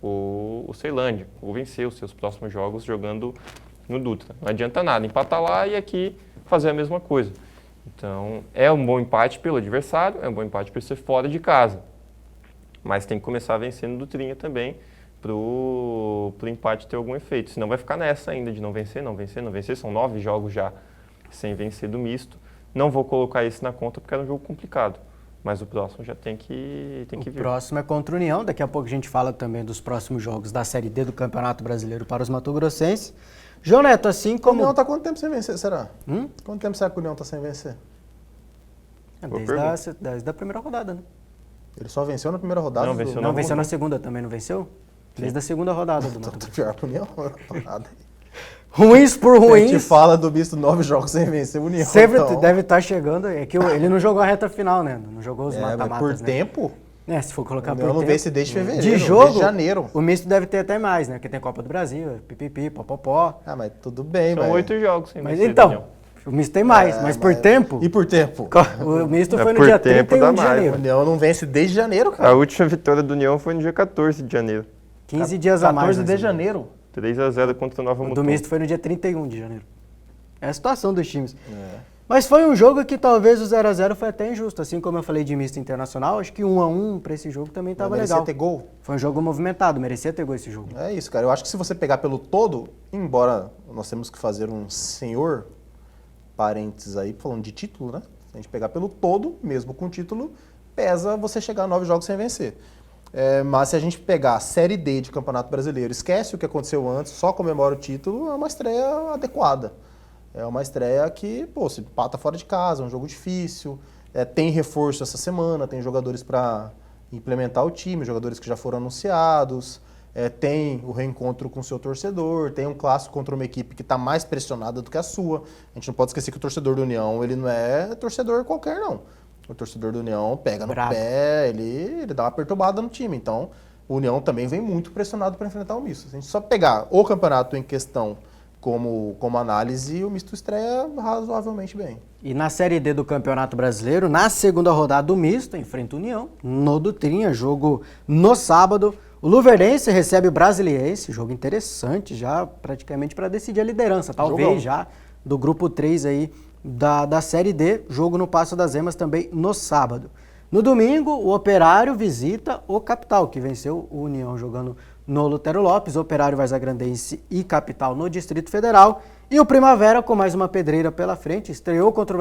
o Ceilândia, ou vencer os seus próximos jogos jogando no Dutra. Não adianta nada empatar lá e aqui fazer a mesma coisa. Então, é um bom empate pelo adversário, é um bom empate por ser fora de casa. Mas tem que começar vencendo o Dutrinha também para o empate ter algum efeito. Senão vai ficar nessa ainda de não vencer. São 9 jogos já sem vencer do Misto. Não vou colocar esse na conta porque era um jogo complicado. Mas o próximo já tem que vir. O próximo é contra o União. Daqui a pouco a gente fala também dos próximos jogos da Série D do Campeonato Brasileiro para os matogrossenses. João Neto, assim como... O União está quanto tempo sem vencer, será? Quanto tempo será que o União está sem vencer? Desde a primeira rodada, né? Ele só venceu na primeira rodada? Não, venceu na segunda também, não venceu? Desde a segunda rodada do Mato Grosso. Pior para o União, nada. Ruins por ruins. A gente fala do Misto 9 jogos sem vencer o União. Sempre então... deve estar chegando. É que ele não jogou a reta final, né? Não jogou os mata-matas. Por tempo? Se for colocar por tempo. Não vence desde fevereiro. De jogo, desde janeiro. O Misto deve ter até mais, né? Porque tem Copa do Brasil, pipipi, popopó. Mas tudo bem, São 8 jogos sem vencer. Mas então, o Misto tem mais, mas por tempo... E por tempo? O Misto foi no dia 31 de janeiro. O União não vence desde janeiro, cara. A última vitória do União foi no dia 14 de janeiro. 15 dias a mais. 14 de janeiro. 3-0 contra o Nova Mutum. O do Misto foi no dia 31 de janeiro. É a situação dos times. Mas foi um jogo que talvez o 0-0 foi até injusto. Assim como eu falei de Misto Internacional, acho que 1-1 para esse jogo também estava legal. Merecia ter gol? Foi um jogo movimentado, merecia ter gol esse jogo. É isso, cara. Eu acho que se você pegar pelo todo, embora nós temos que fazer um senhor parênteses aí, falando de título, né? Se a gente pegar pelo todo, mesmo com título, pesa você chegar a 9 jogos sem vencer. Mas se a gente pegar a Série D de Campeonato Brasileiro, esquece o que aconteceu antes, só comemora o título, é uma estreia adequada. É uma estreia que, se empata fora de casa, é um jogo difícil, tem reforço essa semana, tem jogadores para implementar o time, jogadores que já foram anunciados, tem o reencontro com o seu torcedor, tem um clássico contra uma equipe que está mais pressionada do que a sua. A gente não pode esquecer que o torcedor do União, ele não é torcedor qualquer, não. O torcedor do União pega no pé, ele dá uma perturbada no time. Então, o União também vem muito pressionado para enfrentar o Misto. Se a gente só pegar o campeonato em questão como análise, o Misto estreia razoavelmente bem. E na Série D do Campeonato Brasileiro, na segunda rodada do Misto, enfrenta o União, no Dutrinha, jogo no sábado. O Luverdense recebe o Brasiliense, jogo interessante já praticamente para decidir a liderança, talvez já do grupo 3 aí da Série D, jogo no Passo das Emas também no sábado. No domingo, o Operário visita o Capital, que venceu o União jogando no Lutero Lopes, Operário Vazagrandense e Capital no Distrito Federal. E o Primavera, com mais uma pedreira pela frente, estreou contra o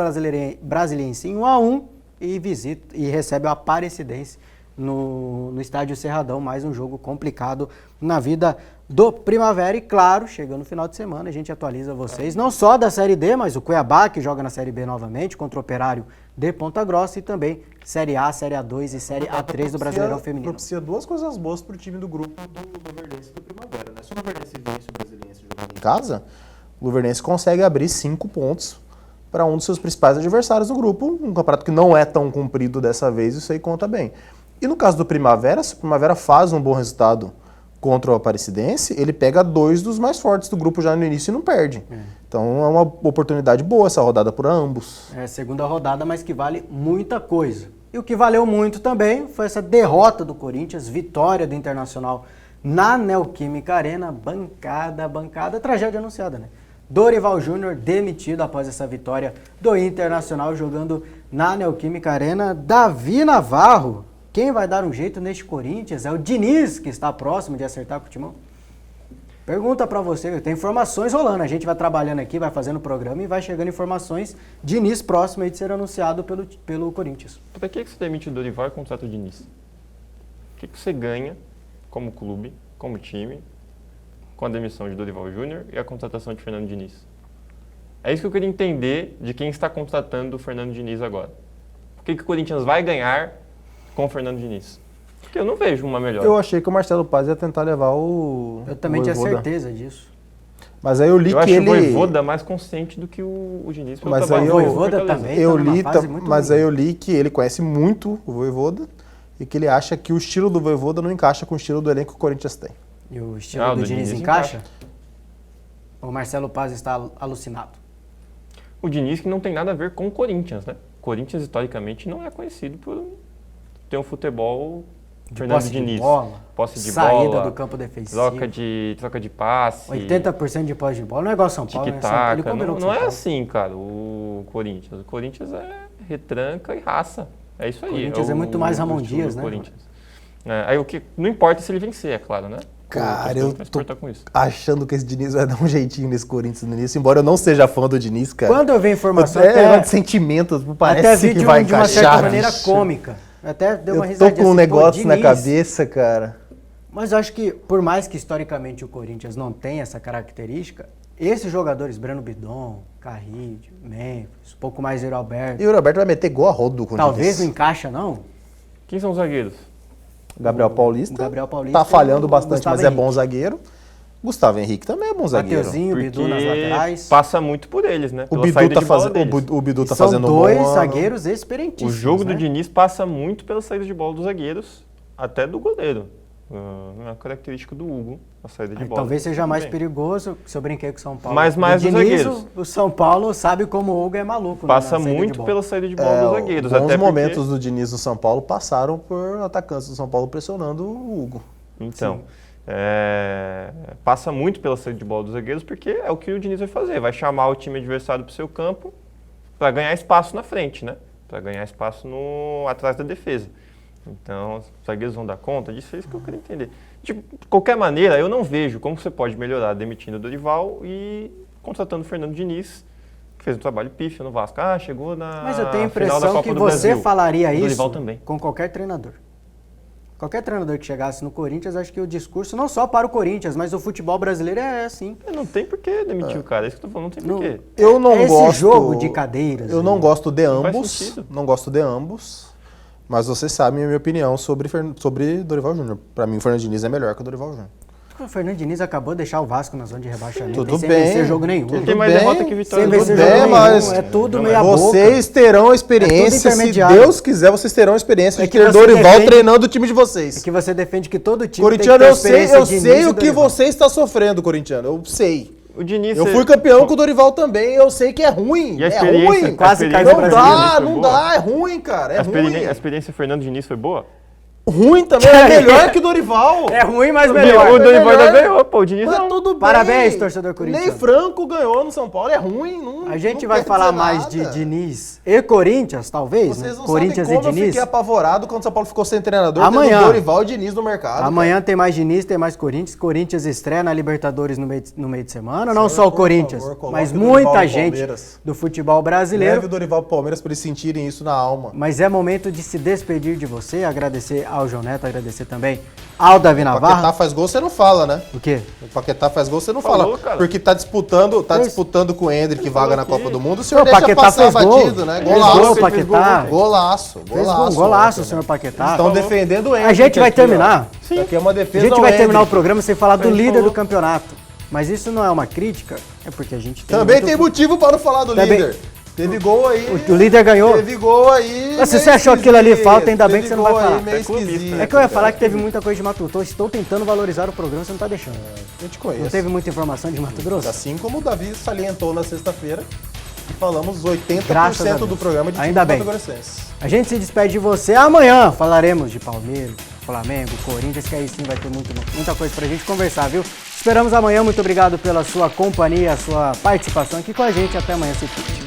Brasiliense em 1-1 e recebe o Aparecidense no Estádio Cerradão, mais um jogo complicado na vida do Primavera. E claro, chegando no final de semana, a gente atualiza vocês, não só da Série D, mas o Cuiabá, que joga na Série B novamente, contra o Operário de Ponta Grossa, e também Série A, Série A2 e Série A3 do Brasileirão Feminino. Propicia duas coisas boas pro time do grupo do Luverdense e do Primavera, né? Se o Luverdense vence o Brasiliense jogando em casa, o Luverdense consegue abrir 5 pontos para um dos seus principais adversários no grupo, um campeonato que não é tão comprido dessa vez, isso aí conta bem. E no caso do Primavera, se o Primavera faz um bom resultado contra o Aparecidense, ele pega 2 dos mais fortes do grupo já no início e não perde. Então é uma oportunidade boa essa rodada para ambos. É a segunda rodada, mas que vale muita coisa. E o que valeu muito também foi essa derrota do Corinthians, vitória do Internacional na Neoquímica Arena, bancada, tragédia anunciada, né? Dorival Júnior demitido após essa vitória do Internacional jogando na Neoquímica Arena. Davi Navarro, quem vai dar um jeito neste Corinthians? É o Diniz, que está próximo de acertar com o Timão? Pergunta pra você, tem informações rolando, a gente vai trabalhando aqui, vai fazendo o programa e vai chegando informações. Diniz próximo aí de ser anunciado pelo Corinthians. Pra que você demite o Dorival e contrata o Diniz? O que você ganha como clube, como time, com a demissão de Dorival Júnior e a contratação de Fernando Diniz? É isso que eu queria entender de quem está contratando o Fernando Diniz agora. O que o Corinthians vai ganhar com o Fernando Diniz? Porque eu não vejo uma melhor. Eu achei que o Marcelo Paz ia tentar levar o Eu também tinha Vojvoda. certeza disso. Mas aí eu li Eu que acho ele... o Vojvoda mais consciente do que o Diniz. Pelo Mas trabalho aí do eu- Vojvoda Fortaleza. também. Eu tá numa li, fase muito mas ruim. aí eu li que ele conhece muito o Vojvoda e que ele acha que o estilo do Vojvoda não encaixa com o estilo do elenco que o Corinthians tem. E o estilo Ah, do do Diniz Diniz encaixa? O Marcelo Paz está alucinado. O Diniz que não tem nada a ver com o Corinthians, né? O Corinthians, historicamente, não é conhecido por ter um futebol Fernando Posse Diniz. de bola, Posse de saída bola, do campo defensivo. troca de passe, 80% de posse de bola. Não é igual São Paulo, né? Ele tic-tac. combinou Não, com não São é Paulo. assim, cara, o Corinthians. O Corinthians é retranca e raça. É isso aí. O Corinthians é muito mais Ramon estilo do Dias, né? Corinthians. Aí o que não importa se ele vencer, é claro, né? Cara, O eu vai se tô importar com isso. achando que esse Diniz vai dar um jeitinho nesse Corinthians no início, embora eu não seja fã do Diniz, cara. Quando eu vi a informação, É, até, negócio de sentimentos, até parece vi que de, vai de uma encaixar. certa maneira bicho. cômica. Até deu uma Eu tô risadinha com um assim, negócio pô, na Diniz. cabeça, cara. Mas eu acho que, por mais que historicamente o Corinthians não tenha essa característica, esses jogadores, Breno Bidon, Carrillo, Memphis, um pouco mais Yuri Alberto, E o Roberto vai meter gol a rodo com o talvez não Diniz. encaixa, não? Quem são os zagueiros? Gabriel Paulista. o Gabriel Paulista Tá falhando e o bastante, Gustavo mas é Henrique. bom zagueiro. Gustavo Henrique também é bom zagueiro. Mateuzinho, Bidu nas laterais. passa muito por eles, né? O Pela Bidu saída tá, de bola fazendo, deles. o Bidu tá São fazendo um dois bom ano. zagueiros O experientíssimos, jogo do né? Diniz passa muito pela saída de bola dos zagueiros, até do goleiro. É uma característica do Hugo, a saída de bola. Talvez seja mais Também. perigoso, se eu brinquei com o São Paulo. Mas mais O dos Diniz, zagueiros. o São Paulo sabe como o Hugo é maluco. Passa na saída de muito bola. pela saída de bola dos zagueiros. Bons Até momentos do Diniz no São Paulo passaram por atacantes do São Paulo pressionando o Hugo. Então, passa muito pela saída de bola dos zagueiros, porque é o que o Diniz vai fazer. Vai chamar o time adversário para o seu campo para ganhar espaço na frente, né? Para ganhar espaço atrás da defesa. Então, os zagueiros vão dar conta disso, é isso que eu quero entender. De qualquer maneira, eu não vejo como você pode melhorar demitindo o Dorival e contratando o Fernando Diniz, que fez um trabalho pífio no Vasco. Chegou na Mas eu tenho a final da impressão Copa que do você Brasil. falaria O isso Dorival também. com qualquer treinador. Qualquer treinador que chegasse no Corinthians, acho que o discurso, não só para o Corinthians, mas o futebol brasileiro é assim. Não tem por que demitir o cara, é isso que eu tô falando, não tem por quê. Eu não Esse gosto. jogo de cadeiras. Eu não gosto de Não faz ambos. sentido. Não gosto de ambos. Mas vocês sabem a minha opinião sobre Dorival Júnior. Pra mim, o Fernando Diniz é melhor que o Dorival Júnior. O Fernando Diniz acabou de deixar o Vasco na zona de rebaixamento. Tudo sem bem. vencer jogo nenhum. Tudo Tem mais bem, derrota que vitória. sem do vencer bem, jogo nenhum. mas É tudo não meia é. boca. Vocês terão a experiência, se intermediário. Deus quiser, vocês terão a experiência É de que ter você Dorival defende- treinando o time de vocês. É que você defende que todo time Corintiano, tem eu que ter sei, experiência de Diniz e o que Dorival. você está sofrendo, Corintiano. Eu sei. O Diniz, Eu fui campeão com o Dorival também, eu sei que é ruim. E a É experiência, ruim. quase caiu Não no dá, Brasileiro. não dá, é ruim, cara. É a ruim. experiência Fernando Diniz foi boa? Ruim também, é melhor que o Dorival. É ruim, mas O melhor. Dorival ainda melhor. ganhou, pô, o Diniz Mas não. tudo bem. Parabéns, torcedor corintiano. Nem Franco ganhou no São Paulo, é ruim. Não, A gente não vai quer falar dizer mais nada. de Diniz e Corinthians, talvez, Vocês né? não Corinthians sabem e como eu Diniz. fiquei apavorado quando o São Paulo ficou sem treinador, Amanhã. tendo Dorival e Diniz no mercado. Amanhã tem mais Diniz, tem mais Corinthians. Corinthians estreia na Libertadores no meio de semana. Não só o por Corinthians, favor, coloque mas o Dorival muita no gente Palmeiras. do futebol Leve brasileiro. o Dorival pro Palmeiras para eles sentirem isso na alma. Mas é momento de se despedir de você, agradecer ao João Neto, agradecer também ao Davi O Navarro. Paquetá faz gol, você não fala, né? O quê? O Paquetá faz gol, você não Falou, fala. cara. Porque tá disputando com o Hendrick vaga na aqui. Copa do Mundo, o senhor Não, o deixa Paquetá passar fez gol. batido, né? Fez gol, Golaço. Paquetá. Golaço. Fez um Golaço. golaço, ontem, senhor né? Paquetá. Estão defendendo o Hendrick. A gente vai aqui, ó. terminar. Isso aqui é uma A defesa gente ao vai terminar o Hendrick. programa sem falar do A gente líder falou. do campeonato. Mas isso não é uma crítica, é porque a gente tem Também muito- tem motivo para não falar do Também- líder. Teve gol aí. O líder ganhou. Teve gol aí. Mas se você achou aquilo ali falta, ainda bem que você não vai falar. Meio É clubista, esquisito. né? É que eu ia falar que teve muita coisa de Mato Grosso. Estou tentando valorizar o programa, você não tá deixando. Eu te conheço. Não teve muita informação de Mato Grosso? Assim como o Davi salientou na sexta-feira, e falamos Graças a 80% do Deus. programa de Ainda bem. mato-grossense. A gente se despede de você. Amanhã falaremos de Palmeiras, Flamengo, Corinthians, que aí sim vai ter muita coisa pra gente conversar, viu? Esperamos amanhã. Muito obrigado pela sua companhia, a sua participação aqui com a gente. Até amanhã, se cuide.